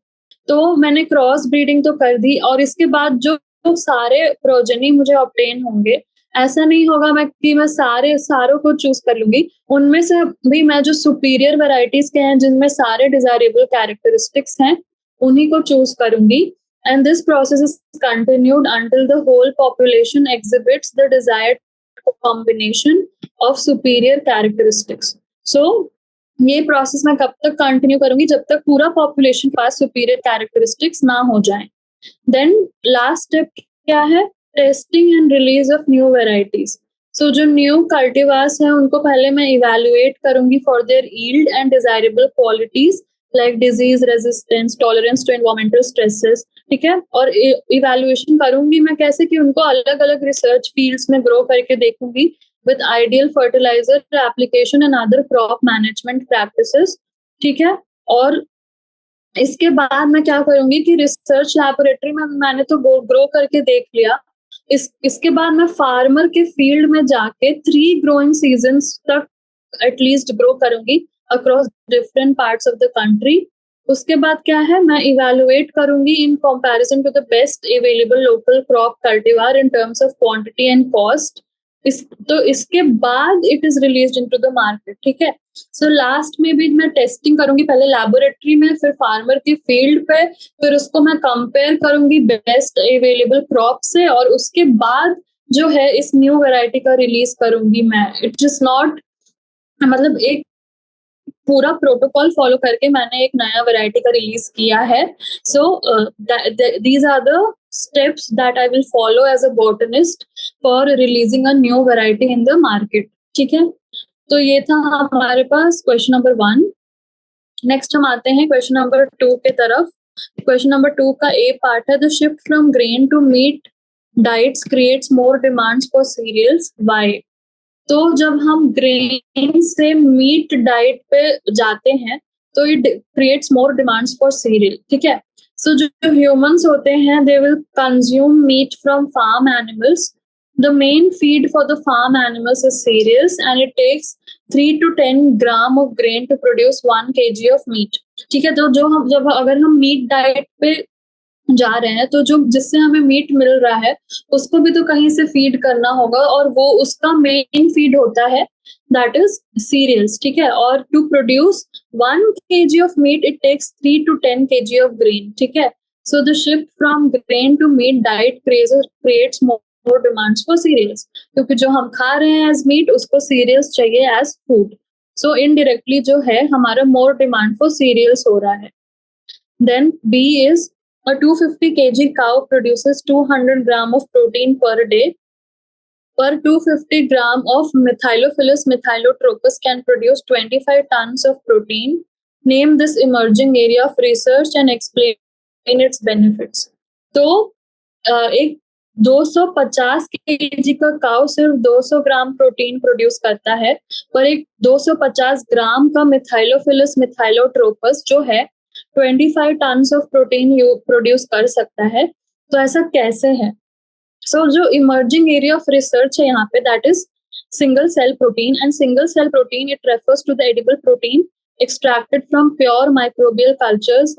तो मैंने cross breeding तो कर दी और इसके बाद जो सारे progeny मुझे ऑब्टेन होंगे, ऐसा नहीं होगा मैं सारों को चूज कर लूंगी, उनमें से भी मैं जो सुपीरियर वैरायटीज के हैं जिनमें सारे डिजायरेबल कैरेक्टरिस्टिक्स हैं उन्हीं को चूज करूंगी। And this process is continued until the whole population exhibits the desired combination of superior characteristics. So ये प्रोसेस मैं कब तक कंटिन्यू करूंगी, जब तक पूरा पॉपुलेशन के पास सुपीरियर कैरेक्टरिस्टिक्स ना हो जाए। देन लास्ट स्टेप क्या है, testing and release of new varieties. So जो न्यू कल्टिवार्स हैं उनको पहले मैं इवेल्युएट करूंगी for their yield and desirable qualities like disease resistance, tolerance to environmental stresses. ठीक है, और इवेल्युएशन करूंगी मैं कैसे, कि उनको अलग अलग रिसर्च फील्ड्स में ग्रो करके देखूंगी with ideal fertilizer application and other crop management practices. ठीक है, और इसके बाद मैं क्या करूंगी कि रिसर्च लैबोरेटरी में मैंने तो ग्रो करके देख लिया, इसके बाद मैं फार्मर के फील्ड में जाके 3 ग्रोइंग सीजन्स तक एटलीस्ट ग्रो करूंगी across different parts of the country. उसके बाद क्या है, मैं इवेलुएट करूंगी in comparison to the best available local crop cultivar in terms of quantity and cost. तो इसके बाद it is released into the market. ठीक है, सो लास्ट में भी मैं टेस्टिंग करूंगी, पहले लैबोरेटरी में, फिर फार्मर की फील्ड पे, फिर उसको मैं कंपेयर करूंगी बेस्ट अवेलेबल क्रॉप से, और उसके बाद जो है इस न्यू वैरायटी का रिलीज करूंगी मैं। इट इज नॉट, मतलब एक पूरा प्रोटोकॉल फॉलो करके मैंने एक नया वैरायटी का रिलीज किया है। So these are the steps that I will follow as a botanist for releasing a new variety in the market. ठीक है, तो ये था हमारे पास क्वेश्चन नंबर 1। नेक्स्ट हम आते हैं क्वेश्चन नंबर 2 के तरफ। क्वेश्चन नंबर 2 का ए पार्ट है, the shift from grain to meat diets creates more demands for cereals, why? तो जब हम ग्रेन से मीट डाइट पे जाते हैं तो it creates more demands for cereal, ठीक है। सो जो ह्यूमंस होते हैं they will consume meat from farm animals. The main feed for the farm animals is cereals and it takes 3 to 10 gram of grain to produce 1 kg of meat. ठीक है, तो जो हम जब अगर हम मीट डाइट पे जा रहे हैं तो जो जिससे हमें मीट मिल रहा है उसको भी तो कहीं से फीड करना होगा और वो उसका मेन फीड होता है दैट इज सीरियल्स, ठीक है। और to produce 1 kg of meat it takes 3 to 10 kg of grain, ठीक है। So the shift from grain to meat diet creates more demands for cereals, क्योंकि जो हम खा रहे हैं एज मीट उसको सीरियल्स चाहिए एज फूड. सो इनडायरेक्टली जो है हमारा मोर डिमांड फॉर सीरियल्स हो रहा है. Then B is a 250 kg cow produces 200 gram of protein per day. Per 250 gram of Methylophilus methylotropus can produce 25 tons of protein. Name this emerging area of research and explain its benefits. तो एक 250 kg का cow सिर्फ 200 gram protein produce करता है, पर एक 250 ग्राम का मिथाइलोफिलस मिथाइलोट्रोपस जो है 25 टन्स ऑफ प्रोटीन प्रोड्यूस कर सकता है. तो ऐसा कैसे है? सो जो इमर्जिंग एरिया ऑफ रिसर्च है यहाँ पे that is single cell protein. And single cell protein it refers to the edible protein extracted from pure microbial cultures,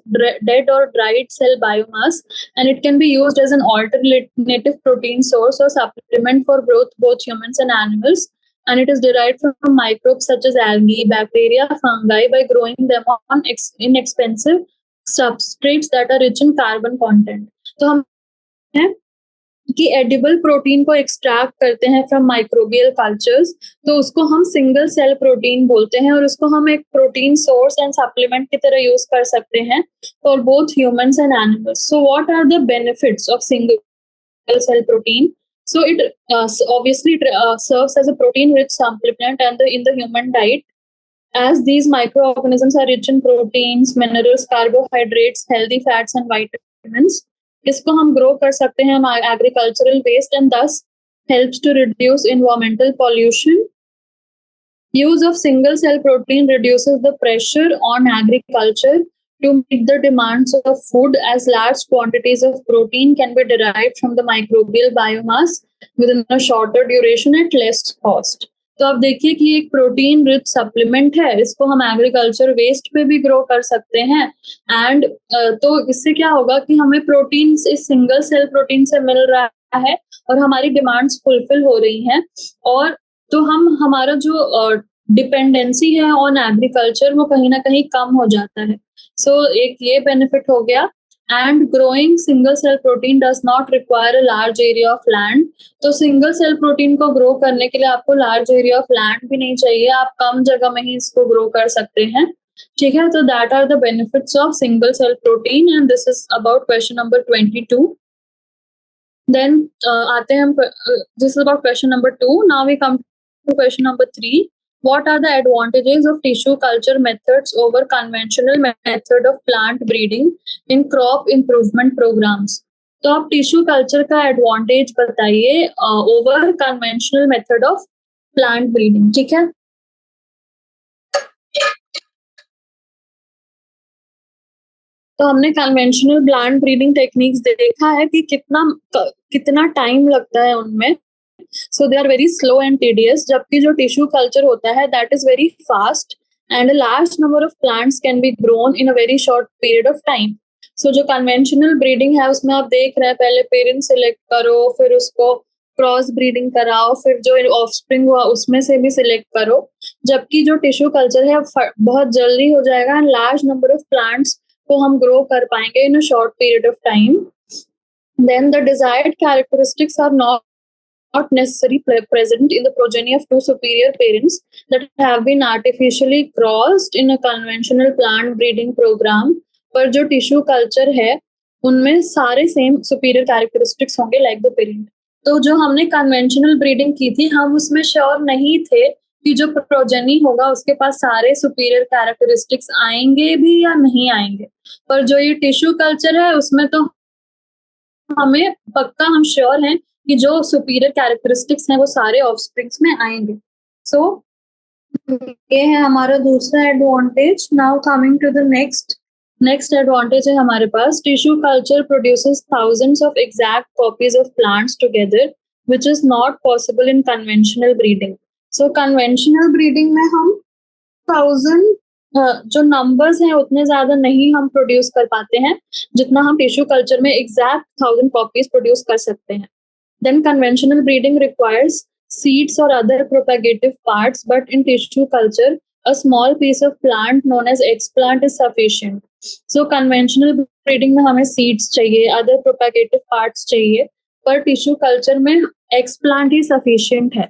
dead or dried cell biomass, and it can be used as an alternative protein source or supplement for growth both humans and animals. And it is derived from microbes such as algae, bacteria, fungi by growing them on inexpensive substrates that are rich in carbon content. तो हम कि edible protein को extract करते हैं from microbial cultures, तो उसको हम single cell protein बोलते हैं और उसको हम एक प्रोटीन सोर्स एंड सप्लीमेंट की तरह यूज कर सकते हैं for both humans and animals. So what are the benefits of single cell protein? So it obviously serves as a protein-rich supplement and in the human diet, as these microorganisms are rich in proteins, minerals, carbohydrates, healthy fats, and vitamins. इसको हम grow कर सकते हैं agricultural waste and thus helps to reduce environmental pollution. Use of single cell protein reduces the pressure on agriculture to meet the demands of food, as large quantities of protein can be derived from the microbial biomass within a shorter duration at less cost. तो आप देखिए कि एक protein rich supplement है, इसको हम agriculture waste पे भी ग्रो कर सकते हैं. एंड तो इससे क्या होगा कि हमें प्रोटीन इस सिंगल सेल प्रोटीन से मिल रहा है और हमारी डिमांड्स फुलफिल हो रही हैं, और तो हम हमारा जो डिपेंडेंसी है ऑन एग्रीकल्चर वो कहीं ना कहीं कम हो जाता है. सो एक ये बेनिफिट हो गया. And growing single cell protein does not require a large area of land. तो single cell protein को grow करने के लिए आपको large area of land भी नहीं चाहिए, आप कम जगह में ही इसको grow कर सकते हैं, ठीक है. तो that are the benefits of single cell protein and this is about question number 22. Then आते हैं हम this is about question number 2. Now we come to question number 3. What are the advantages of tissue culture methods over conventional method of plant breeding in crop improvement programs? तो आप tissue culture का advantage बताइए over conventional method of plant breeding, ठीक है. तो हमने conventional plant breeding techniques देखा है कि कितना टाइम लगता है उनमें. So they are very slow and tedious. जबकि जो टिश्यू कल्चर होता है that is very fast and a large number of plants can be grown in a very short period of time. So जो conventional breeding है उसमें आप देख रहे हैं पहले पेरेंट सिलेक्ट करो, फिर उसको क्रॉस ब्रीडिंग कराओ, फिर जो ऑफस्प्रिंग हुआ उसमें से भी सिलेक्ट करो. जबकि जो टिश्यू कल्चर है बहुत जल्दी हो जाएगा and large number of plants को हम ग्रो कर पाएंगे in a short period of time. Then the desired characteristics are not necessarily present in the progeny of two superior parents that have been artificially crossed in a conventional plant breeding program. पर जो tissue culture है उनमें सारे same superior characteristics होंगे like the parent. तो जो हमने conventional breeding की थी हम उसमें श्योर नहीं थे कि जो प्रोजेनी होगा उसके पास सारे सुपीरियर कैरेक्टरिस्टिक्स आएंगे भी या नहीं आएंगे. पर जो ये टिश्यू कल्चर है उसमें तो हमें पक्का हम श्योर हैं कि जो सुपीरियर कैरेक्टरिस्टिक्स हैं वो सारे ऑफस्प्रिंग्स में आएंगे. सो ये है हमारा दूसरा advantage. Now coming to the next advantage है हमारे पास. Tissue culture produces thousands of exact copies of plants together which is not possible in conventional breeding. So conventional breeding में हम 1000 जो नंबर्स हैं उतने ज्यादा नहीं हम प्रोड्यूस कर पाते हैं जितना हम टिश्यू कल्चर में एग्जैक्ट 1000 कॉपीज प्रोड्यूस कर सकते हैं. Then conventional breeding requires seeds or other propagative parts, but in tissue culture a small piece of plant known as explant is sufficient. So conventional breeding में हमें seeds चाहिए, other propagative parts चाहिए, पर tissue culture में explant ही sufficient है.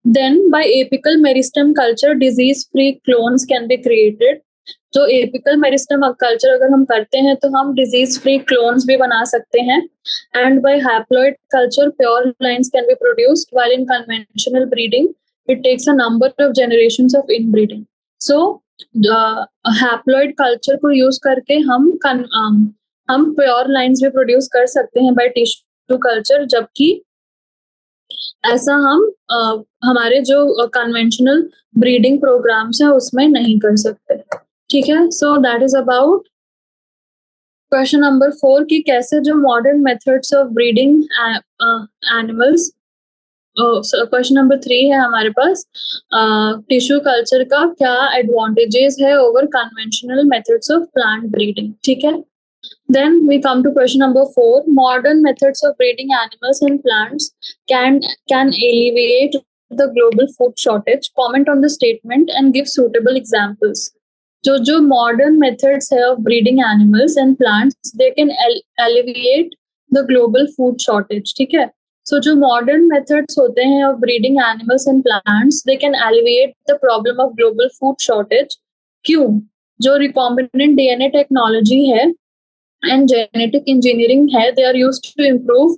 Then by apical meristem culture disease free clones can be created. जो apical meristem culture अगर हम करते हैं तो हम डिजीज फ्री क्लोन्स भी बना सकते हैं. And by haploid culture pure lines can be produced while in conventional breeding it takes a number of generations of inbreeding. So haploid culture को यूज करके हम प्योर लाइन्स भी प्रोड्यूस कर सकते हैं बाय टिश्यू कल्चर, जबकि ऐसा हम हमारे जो कन्वेंशनल ब्रीडिंग प्रोग्राम्स हैं उसमें नहीं कर सकते. ठीक है. So that is about question number 4 कि कैसे जो modern methods of breeding animals. Question number 3 है हमारे पास टिश्यू कल्चर का क्या एडवांटेजेस है over conventional methods of plant breeding. ठीक है. Then we come to question number 4. Modern methods of breeding animals and plants can alleviate the global food shortage. Comment on the statement and give suitable examples. जो modern methods है of breeding animals and plants, they can alleviate the global food shortage. ठीक है. So जो modern methods होते हैं of breeding animals and plants, they can alleviate the problem of global food shortage. क्यों? जो recombinant DNA technology है and genetic engineering है, they are used to improve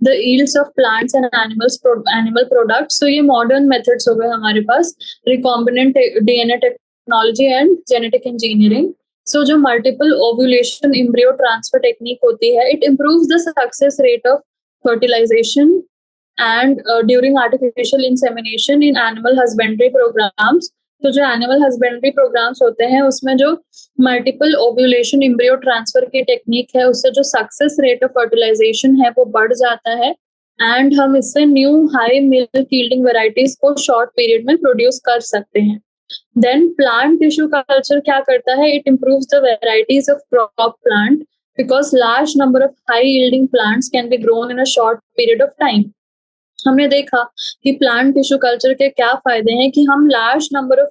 the yields of plants and animal products. So ये modern methods हो गए हमारे पास recombinant DNA technology and genetic engineering. So जो multiple ovulation embryo transfer technique होती है, it improves the success rate of fertilization and during artificial insemination in animal husbandry programs. तो जो animal husbandry programmes होते हैं उसमें जो मल्टीपल ओव्यूलेशन एम्ब्रियो ट्रांसफर की टेक्निक है उससे जो सक्सेस रेट ऑफ फर्टिलाइजेशन है वो बढ़ जाता है एंड हम इससे new high milk yielding varieties को शॉर्ट पीरियड में प्रोड्यूस कर सकते हैं. देन प्लांट टिश्यू कल्चर क्या करता है? It improves the varieties of crop plant because large number of high yielding plants can be grown in a short period of time. हमने देखा कि प्लांट टिश्यू कल्चर के क्या फायदे हैं कि हम लार्ज नंबर ऑफ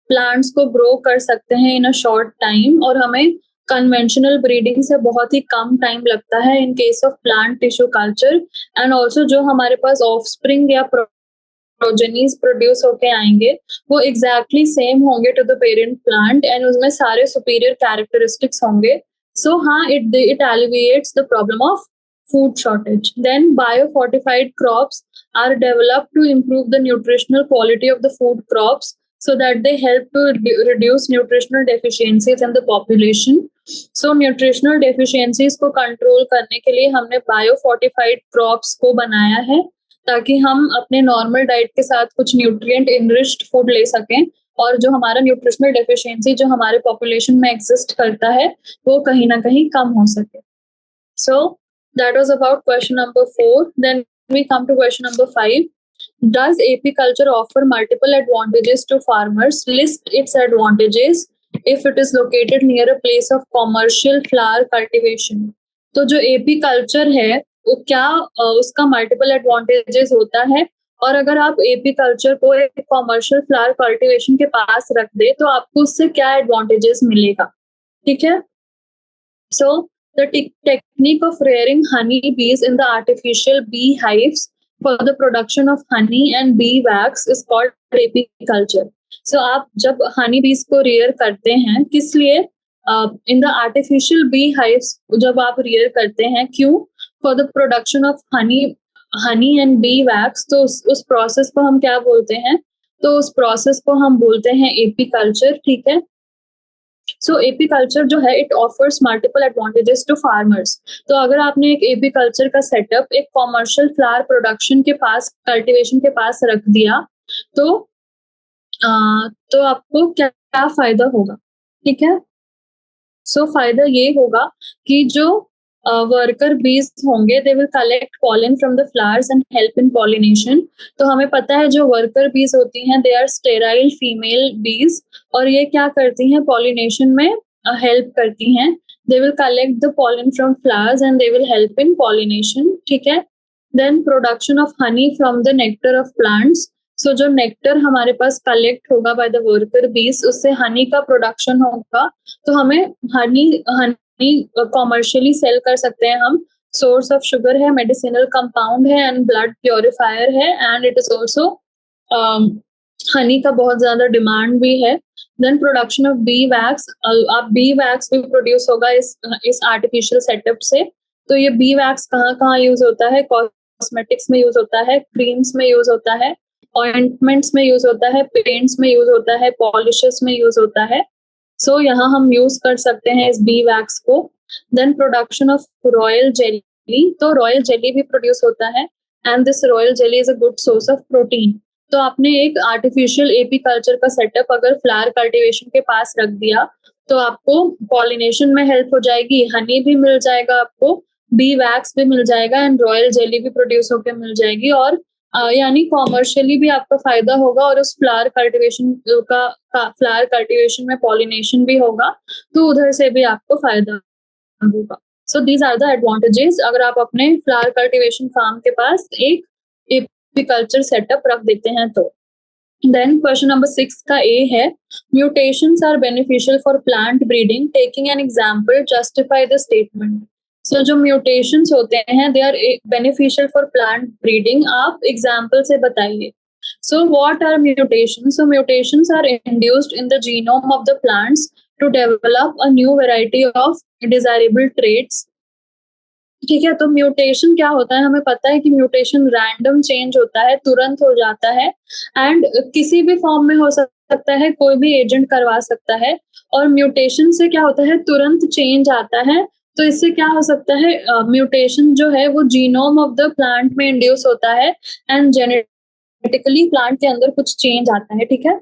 प्लांट्स को ग्रो कर सकते हैं इन अ शॉर्ट टाइम और हमें कन्वेंशनल ब्रीडिंग से बहुत ही कम टाइम लगता है in case of plant tissue culture. And also जो हमारे पास ऑफस्प्रिंग या प्रोजेनीज प्रोड्यूस होके आएंगे वो एग्जैक्टली सेम होंगे to the parent plant and उसमें सारे सुपीरियर कैरेक्टरिस्टिक्स होंगे. सो हाँ, it alleviates the problem of food shortage. Then biofortified crops are developed to improve the nutritional quality of the food crops so that they help to reduce nutritional deficiencies in the population. So nutritional deficiencies को control करने के लिए हमने biofortified crops को बनाया है ताकि हम अपने normal diet के साथ कुछ nutrient enriched food ले सकें और जो हमारा न्यूट्रिशनल डेफिशिएंसी जो हमारे पॉपुलेशन में एग्जिस्ट करता है वो कहीं ना कहीं कम हो सके. So that was about question number 4. Then we come to question number 5. Does apiculture offer multiple advantages to farmers? List its advantages if it is located near a place of commercial flower cultivation. तो जो apiculture है वो क्या उसका multiple advantages होता है और अगर आप apiculture को एक commercial flower cultivation के पास रख दे तो आपको उससे क्या advantages मिलेगा. ठीक है. So the technique of rearing honey bees in the artificial bee hives for the production of honey and bee wax is called apiculture. So आप जब honey bees को rear करते हैं किस लिए? In the artificial bee hives जब आप rear करते हैं क्यों? For the production of honey and bee wax. तो उस process को हम क्या बोलते हैं? तो उस process को हम बोलते हैं apiculture. ठीक है. सो एपीकल्चर जो है it offers multiple advantages to farmers. तो अगर आपने एक एपीकल्चर का सेटअप एक कॉमर्शियल फ्लावर प्रोडक्शन के पास कल्टीवेशन के पास रख दिया तो तो आपको क्या क्या फायदा होगा, ठीक है। सो फायदा ये होगा कि जो वर्कर बीज होंगे दे will collect pollen from the flowers and help in pollination. तो हमें पता है जो वर्कर बीज होती हैं दे आर स्टेराइल फीमेल बीज, और ये क्या करती हैं पॉलिनेशन में हेल्प करती हैं। They will collect the pollen from flowers and they will help in pollination, ठीक है। Then production of honey from the nectar of plants. So जो नेक्टर हमारे पास कलेक्ट होगा बाय द वर्कर बीज, उससे हनी का प्रोडक्शन होगा। तो हमें हनी हनी कॉमर्शियली सेल कर सकते हैं हम। सोर्स ऑफ शुगर है, मेडिसिनल कंपाउंड है एंड ब्लड प्योरीफायर है, and it is also honey का बहुत ज्यादा डिमांड भी है। Then production of bee wax, अब बी वैक्स भी प्रोड्यूस होगा इस आर्टिफिशियल सेटअप से। तो ये बी वैक्स कहाँ कहाँ यूज होता है? कॉस्मेटिक्स में यूज होता है, क्रीम्स में यूज होता है, ऑइंटमेंट्स में यूज होता है, पेंट्स में यूज होता है, पॉलिशेस में यूज होता है। सो यहाँ हम यूज कर सकते हैं इस बी वैक्स को। Then production of royal jelly, तो रॉयल जेली भी प्रोड्यूस होता है, and this royal jelly is a good source of protein. तो आपने एक आर्टिफिशियल एपी कल्चर का सेटअप अगर फ्लावर कल्टीवेशन के पास रख दिया तो आपको पॉलिनेशन में हेल्प हो जाएगी, हनी भी मिल जाएगा आपको, बी वैक्स भी मिल जाएगा, एंड रॉयल जेली भी प्रोड्यूस होकर मिल जाएगी, और यानी कॉमर्शियली भी आपका फायदा होगा, और उस फ्लावर कल्टीवेशन फ्लावर कल्टीवेशन में पॉलिनेशन भी होगा, तो उधर से भी आपको फायदा होगा। So these are the advantages अगर आप अपने फ्लावर कल्टीवेशन फार्म के पास एक एपीकल्चर सेटअप रख देते हैं तो। देन क्वेश्चन नंबर 6 का ए है, mutations are beneficial for plant breeding, taking an example, justify the statement. So जो म्यूटेशंस होते हैं they are beneficial for plant breeding, आप एग्जांपल से बताइए। So what are mutations? So mutations are induced in the genome of the plants to develop a new variety of desirable traits, ठीक है। तो mutation क्या होता है? हमें पता है कि म्यूटेशन रैंडम चेंज होता है, तुरंत हो जाता है, एंड किसी भी फॉर्म में हो सकता है, कोई भी एजेंट करवा सकता है। और म्यूटेशन से क्या होता है? तुरंत चेंज आता है। तो इससे क्या हो सकता है? म्यूटेशन जो है वो जीनोम ऑफ द प्लांट में इंड्यूस होता है, एंड जेनेटिकली प्लांट के अंदर कुछ चेंज आता है, ठीक है।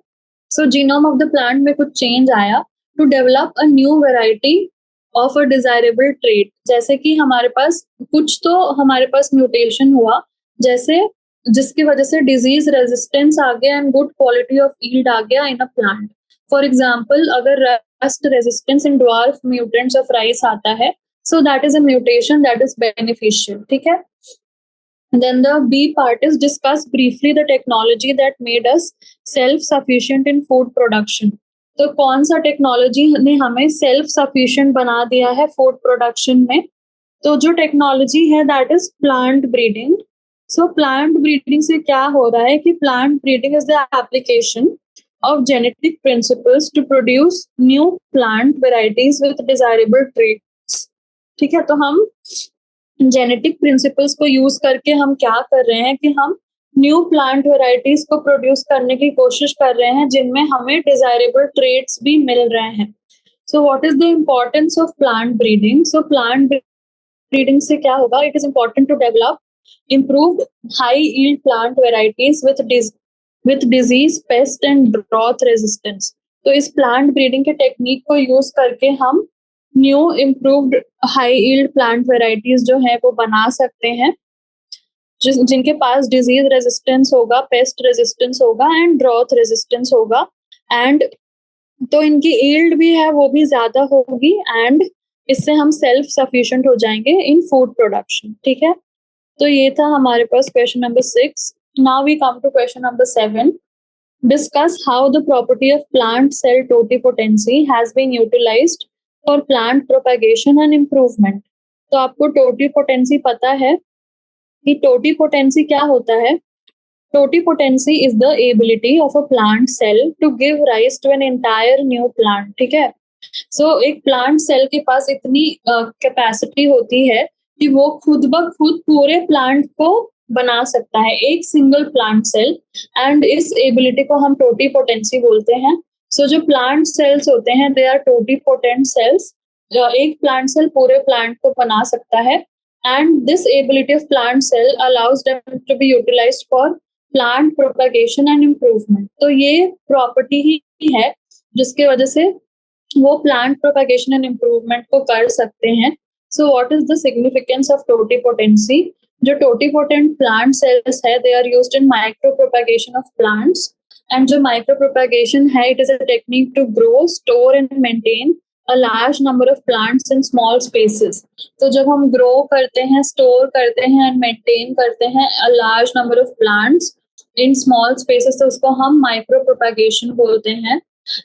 So genome of the plant में कुछ चेंज आया to develop a new variety of a desirable trait. जैसे कि हमारे पास म्यूटेशन हुआ, जैसे जिसकी वजह से डिजीज रेजिस्टेंस आ गया and good quality of yield आ गया in a plant. For example अगर rust resistance in dwarf mutants of rice आता है, so that is a mutation that is beneficial, ठीक है। Then the B part is discuss briefly the technology that made us self-sufficient in food production. तो कौन सा technology ने हमें self sufficient बना दिया है फूड प्रोडक्शन में? तो जो टेक्नोलॉजी है that is plant breeding. So plant breeding से क्या हो रहा है कि plant breeding is the application of genetic principles to produce new plant varieties with desirable traits, ठीक है। तो हम जेनेटिक प्रिंसिपल्स को यूज करके हम क्या कर रहे हैं कि हम न्यू प्लांट वेराइटीज को प्रोड्यूस करने की कोशिश कर रहे हैं जिनमें हमें डिजायरेबल ट्रेट्स भी मिल रहे हैं। So what is the importance of plant breeding? So plant breeding से क्या होगा? It is important to develop improved high yield plant varieties with disease, pest and drought resistance। तो इस प्लांट ब्रीडिंग के टेक्निक को यूज करके हम new improved high yield plant varieties जो है वो बना सकते हैं, जिनके पास डिजीज रेजिस्टेंस होगा, पेस्ट रेजिस्टेंस होगा एंड ड्रॉथ रेजिस्टेंस होगा, एंड तो इनकी यील्ड भी है वो भी ज्यादा होगी, एंड इससे हम सेल्फ सफिशिएंट हो जाएंगे इन फूड प्रोडक्शन, ठीक है। तो ये था हमारे पास question number 6। Now we come to question number 7। Discuss how the property of plant cell totipotency has been utilised for plant propagation and improvement. तो आपको टोटिपोटेंसी पता है कि टोटिपोटेंसी क्या होता है? Totipotency is the ability of a plant cell to give rise to an entire new plant, ठीक है। सो एक प्लांट सेल के पास इतनी कैपेसिटी होती है कि वो खुद ब खुद पूरे प्लांट को बना सकता है, एक सिंगल प्लांट सेल, एंड इस एबिलिटी को हम टोटिपोटेंसी बोलते हैं। सो जो प्लांट सेल्स होते हैं दे आर टोटिपोटेंट सेल्स। एक प्लांट सेल पूरे प्लांट को बना सकता है, and this ability of plant cell allows them to be utilized for plant propagation and improvement. तो ये प्रॉपर्टी ही है जिसके वजह से वो प्लांट प्रोपेगेशन एंड इम्प्रूवमेंट को कर सकते हैं। So what is the significance of totipotency? जो टोटिपोटेंट प्लांट सेल्स है they are used in micropropagation of plants, and जो माइक्रो प्रोपेगेशन है it is a technique to grow, store and maintain a large number of plants in small spaces. तो जब हम grow करते हैं, store करते हैं एंड मेंटेन करते हैं a large number of plants in small spaces, तो उसको हम माइक्रो प्रोपेगेशन बोलते हैं।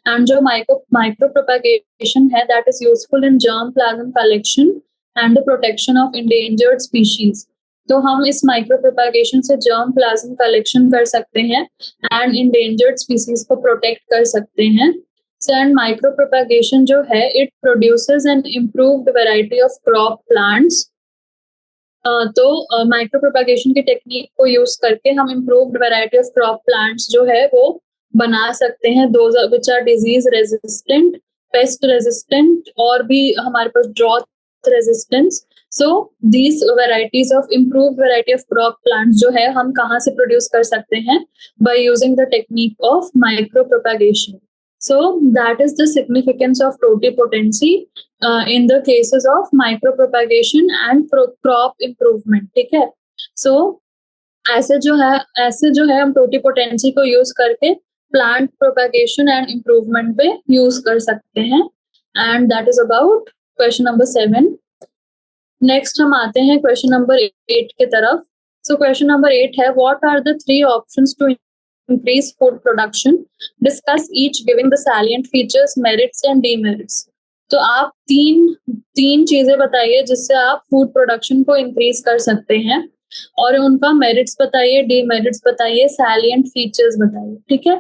एंड जो माइक्रो प्रोपेगेशन है that is useful in germ plasm collection and the protection of endangered species. तो हम इस माइक्रो प्रोपेगेशन से जर्म प्लाज्म कलेक्शन कर सकते हैं एंड इंडेंजर्ड स्पीशीज को प्रोटेक्ट कर सकते हैं। एंड माइक्रो प्रोपेगेशन जो है it produces N improved variety of crop plants. तो माइक्रो प्रोपेगेशन की टेक्निक को यूज करके हम improved variety of crop plants जो है वो बना सकते हैं, those which are disease resistant, pest resistant और भी हमारे पास drought resistance. So these varieties of improved variety of crop plants जो है हम कहाँ से प्रोड्यूस कर सकते हैं? By using the technique of micro propagation. So that is the significance of totipotency in the cases of micropropagation and crop improvement. ठीक है? So ऐसे जो है हम totipotency को use करके plant propagation and improvement पे use कर सकते हैं, and that is about question number 7. Next हम आते हैं question number 8 की तरफ. So question number 8 है what are the 3 options to increase food production? Discuss each giving the salient features, merits and demerits. तो आप तीन चीजें बताइए जिससे आप फूड प्रोडक्शन को इंक्रीज कर सकते हैं, और उनका मेरिट्स बताइए, डीमेरिट्स बताइए, सैलिएंट फीचर्स बताइए। ठीक है,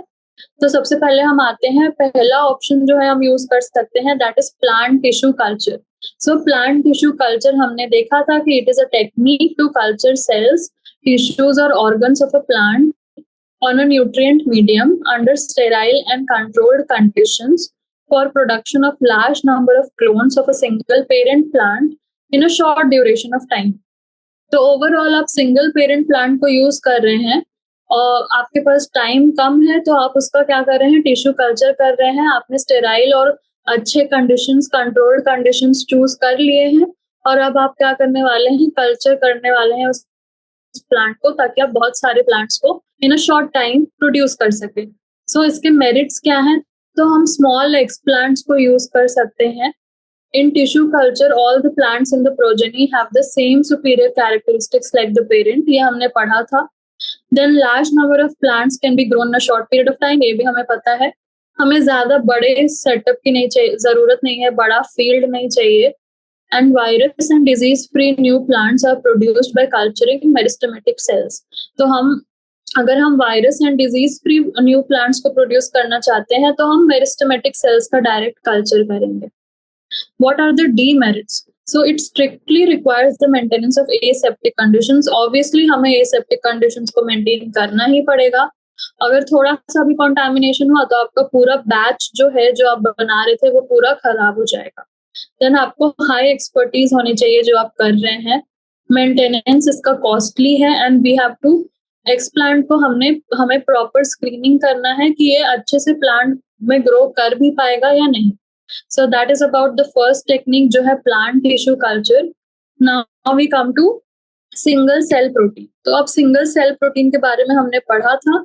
तो सबसे पहले हम आते हैं, पहला ऑप्शन जो है हम यूज कर सकते हैं that is plant tissue culture. So plant tissue culture हमने देखा था कि it is a technique to culture cells, tissues और organs of a plant on a nutrient medium under sterile and controlled conditions for production of large number of clones of a single parent plant in a short duration of time. तो overall आप single parent plant को use कर रहे हैं और आपके पास time कम है, तो आप उसका क्या कर रहे हैं? टिश्यू कल्चर कर रहे हैं। आपने स्टेराइल और अच्छे कंडीशंस, कंट्रोल्ड कंडीशंस चूज कर लिए हैं, और अब आप क्या करने वाले हैं? कल्चर करने वाले हैं उस प्लांट को, ताकि आप बहुत सारे प्लांट्स को इन अ शॉर्ट टाइम प्रोड्यूस कर सके। सो इसके मेरिट्स क्या हैं? तो हम स्मॉल एक्सप्लांट्स को यूज कर सकते हैं। In tissue culture all the plants in the progeny have the same superior characteristics like the parent, ये हमने पढ़ा था। Then large number of plants can be grown in a short period of time, ये भी हमें पता है। हमें ज्यादा बड़े सेटअप की नहीं चाहिए, जरूरत नहीं है, बड़ा फील्ड नहीं चाहिए। And virus and disease-free new plants are produced by culturing meristematic cells. तो अगर हम virus and disease free new plants को प्रोड्यूस करना चाहते हैं तो हम मेरिस्टेमेटिक सेल्स का डायरेक्ट कल्चर करेंगे। What are the demerits? So it strictly requires the maintenance of aseptic conditions. Obviously हमें aseptic conditions को maintain करना ही पड़ेगा। अगर थोड़ा सा भी contamination हुआ तो आपका पूरा बैच जो है, जो आप बना रहे थे, वो पूरा खराब हो जाएगा। देन आपको हाई एक्सपर्टीज होनी चाहिए जो आप कर रहे हैं। मेंटेनेंस इसका कॉस्टली है, and we have to explant को हमें प्रॉपर स्क्रीनिंग करना है कि ये अच्छे से प्लांट में ग्रो कर भी पाएगा या नहीं। So that is about the first technique जो है plant tissue culture. Now we come to single cell protein. तो अब सिंगल सेल प्रोटीन के बारे में हमने पढ़ा था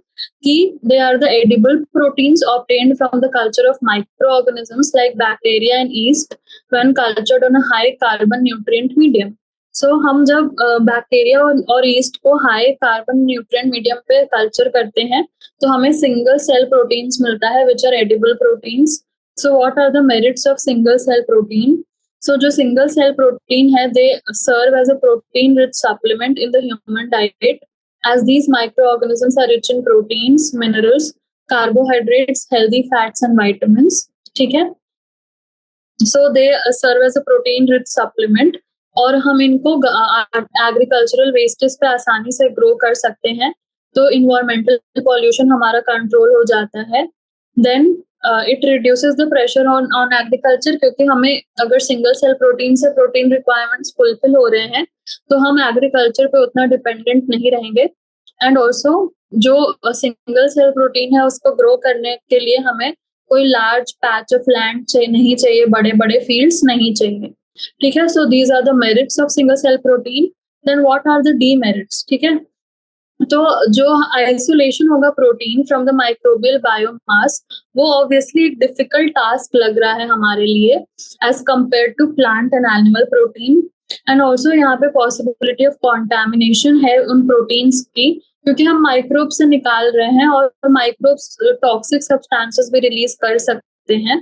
कि they are the edible proteins obtained from the culture of micro organisms like bacteria and yeast when cultured on a high carbon nutrient medium. So हम जब बैक्टीरिया और यीस्ट को हाई कार्बन न्यूट्रिएंट मीडियम पे culture करते हैं तो हमें single cell proteins मिलता है which are edible proteins. So what are the merits of single cell protein? So जो सिंगल सेल प्रोटीन है they serve as a protein rich supplement in the human diet as these microorganisms are rich in proteins, minerals, carbohydrates, healthy fats and vitamins. ठीक है, so they serve as a protein rich supplement और हम इनको agricultural wastage पे आसानी से grow कर सकते हैं, तो इन्वायरमेंटल पॉल्यूशन हमारा कंट्रोल हो जाता है। Then it reduces the pressure on agriculture, क्योंकि हमें अगर सिंगल सेल प्रोटीन से प्रोटीन रिक्वायरमेंट्स फुलफिल हो रहे हैं तो हम एग्रीकल्चर पे उतना डिपेंडेंट नहीं रहेंगे। एंड ऑल्सो जो सिंगल सेल प्रोटीन है उसको ग्रो करने के लिए हमें कोई लार्ज पैच ऑफ लैंड नहीं चाहिए, बड़े-बड़े फील्ड्स नहीं चाहिए, ठीक है। So these are the merits of single cell protein. Then what are the demerits, ठीक है। तो जो आइसोलेशन होगा protein from the microbial biomass, वो ऑब्वियसली एक डिफिकल्ट टास्क लग रहा है हमारे लिए as compare to plant and animal protein. And also यहाँ पे पॉसिबिलिटी ऑफ कॉन्टेमिनेशन है उन प्रोटीन्स की, क्योंकि हम माइक्रोब से निकाल रहे हैं और माइक्रोब्स टॉक्सिक सब्सटेंसेस भी रिलीज कर सकते हैं।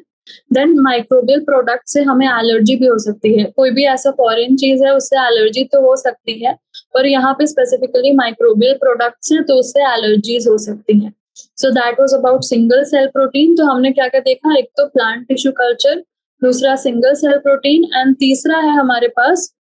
देन माइक्रोबियल प्रोडक्ट से हमें एलर्जी भी हो सकती है, कोई भी ऐसा फॉरेन चीज है उससे एलर्जी तो हो सकती है, पर यहाँ पे स्पेसिफिकली माइक्रोबियल प्रोडक्ट्स हैं तो उससे एलर्जीज हो सकती हैं। So that was about single cell protein. तो हमने क्या क्या देखा, एक तो प्लांट टिश्यू कल्चर, दूसरा सिंगल सेल प्रोटीन, एंड तीसरा है हमारे पास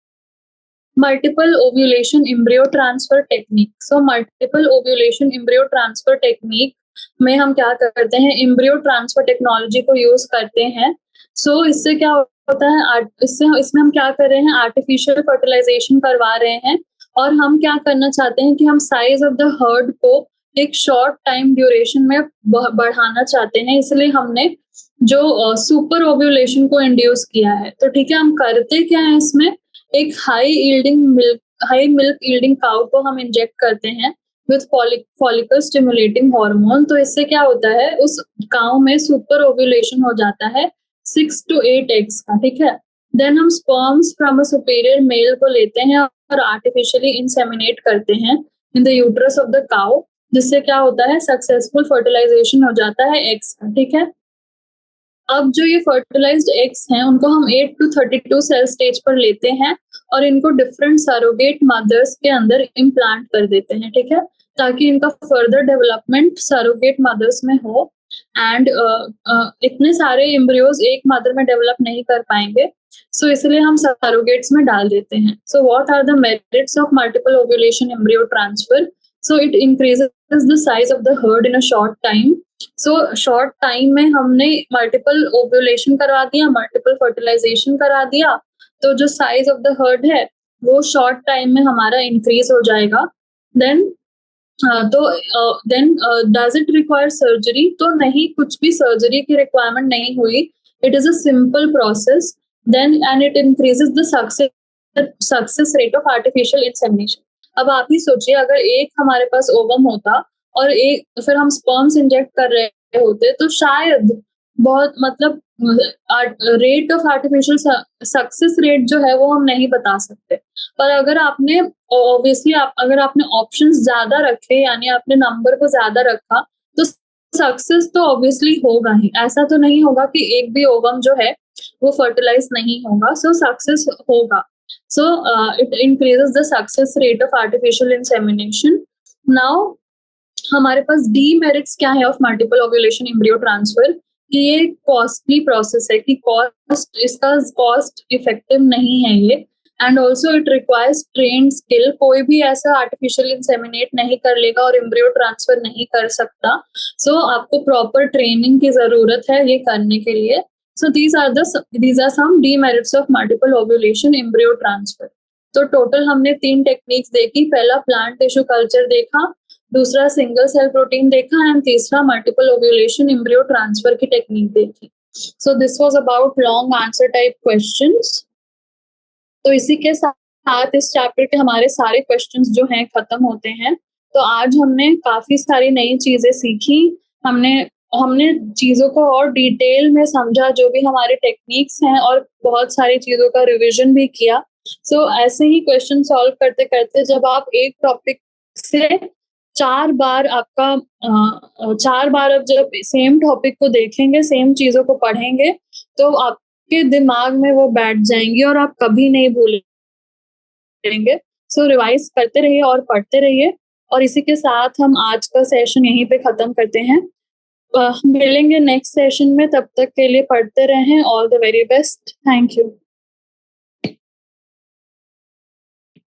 multiple ovulation embryo transfer technique. So multiple ovulation embryo transfer technique में हम क्या करते हैं, एम्ब्रियो ट्रांसफर टेक्नोलॉजी को यूज करते हैं। सो इससे क्या होता है, इसमें हम क्या कर रहे हैं, आर्टिफिशियल फर्टिलाइजेशन करवा रहे हैं, और हम क्या करना चाहते हैं कि हम साइज ऑफ द हर्ड को एक शॉर्ट टाइम ड्यूरेशन में बढ़ाना चाहते हैं, इसलिए हमने जो सुपर ओव्यूलेशन को इंड्यूस किया है। तो ठीक है, हम करते क्या है इसमें, एक हाई मिल्क यील्डिंग काउ को हम इंजेक्ट करते हैं विथ फॉलिकल स्टिमुलेटिंग हार्मोन। तो इससे क्या होता है, उस काउ में सुपर ओव्यूलेशन हो जाता है 6 to 8 एग्स का, ठीक है। देन हम sperms from a superior male को लेते हैं और आर्टिफिशियली इंसेमिनेट करते हैं in the uterus of the cow, जिससे क्या होता है, सक्सेसफुल फर्टिलाइजेशन हो जाता है एग्स का, ठीक है। अब जो ये फर्टिलाइज्ड एग्स हैं उनको हम 8 to 32 सेल स्टेज पर लेते हैं और इनको डिफरेंट सरोगेट मदर्स के अंदर इम्प्लांट कर देते हैं, ठीक है, ताकि इनका फर्दर डेवलपमेंट सरोगेट मदर्स में हो। एंड इतने सारे एम्ब्रियोज एक मदर में डेवलप नहीं कर पाएंगे, सो इसलिए हम सरोगेट्स में डाल देते हैं। So what are the merits of multiple ovulation embryo transfer? So it increases the size of the herd in a short time. So short time में हमने मल्टीपल ओव्यूलेशन करवा दिया, मल्टीपल फर्टिलाइजेशन करा दिया, तो जो साइज ऑफ द हर्ड है वो शॉर्ट टाइम में हमारा इंक्रीज हो जाएगा। Then does it require surgery? तो नहीं, कुछ भी सर्जरी की रिक्वायरमेंट नहीं हुई, it is a simple process. Then and it increases the success rate of artificial insemination. अब आप ही सोचिए, अगर एक हमारे पास ओवम होता और एक फिर हम स्पर्म्स इंजेक्ट कर रहे होते, तो शायद बहुत मतलब rate of artificial success rate जो है वो हम नहीं बता सकते। पर अगर आपने ऑब्वियसली अगर आपने ऑप्शंस ज्यादा रखे, यानी आपने नंबर को ज्यादा रखा, तो सक्सेस तो ऑब्वियसली होगा ही। ऐसा तो नहीं होगा कि एक भी ओवम जो है वो फर्टिलाइज नहीं होगा, सो सक्सेस होगा। सो it increases the success rate of artificial insemination. Now हमारे पास डीमेरिट्स क्या है of multiple ovulation embryo transfer, कि ये कॉस्टली प्रोसेस है, कि इसका कॉस्ट इफेक्टिव नहीं है ये, and also it requires trained skill. कोई भी ऐसा आर्टिफिशियल इंसेमिनेट नहीं कर लेगा और एम्ब्रियो ट्रांसफर नहीं कर सकता। सो आपको प्रॉपर ट्रेनिंग की जरूरत है ये करने के लिए। सो these are some demerits of multiple ovulation embryo transfer. तो टोटल हमने 3 टेक्निक्स देखी। पहला प्लांट टिश्यू कल्चर देखा, दूसरा सिंगल सेल प्रोटीन देखा, एंड तीसरा मल्टीपल ओव्यूलेशन एम्ब्रियो ट्रांसफर की टेक्निक देखी। So this was about long answer type questions. तो इसी के साथ इस चैप्टर के हमारे सारे क्वेश्चंस जो हैं खत्म होते हैं। तो आज हमने काफी सारी नई चीजें सीखी, हमने चीजों को और डिटेल में समझा, जो भी हमारे टेक्निक्स हैं, और बहुत सारी चीजों का रिवीजन भी किया। सो ऐसे ही क्वेश्चन सॉल्व करते करते जब आप एक टॉपिक से 4 बार अब जब सेम टॉपिक को देखेंगे, सेम चीजों को पढ़ेंगे, तो आपके दिमाग में वो बैठ जाएंगी और आप कभी नहीं भूलेंगे। सो रिवाइज करते रहिए और पढ़ते रहिए। और इसी के साथ हम आज का सेशन यहीं पे खत्म करते हैं। मिलेंगे नेक्स्ट सेशन में, तब तक के लिए पढ़ते रहें। All the very best, thank you.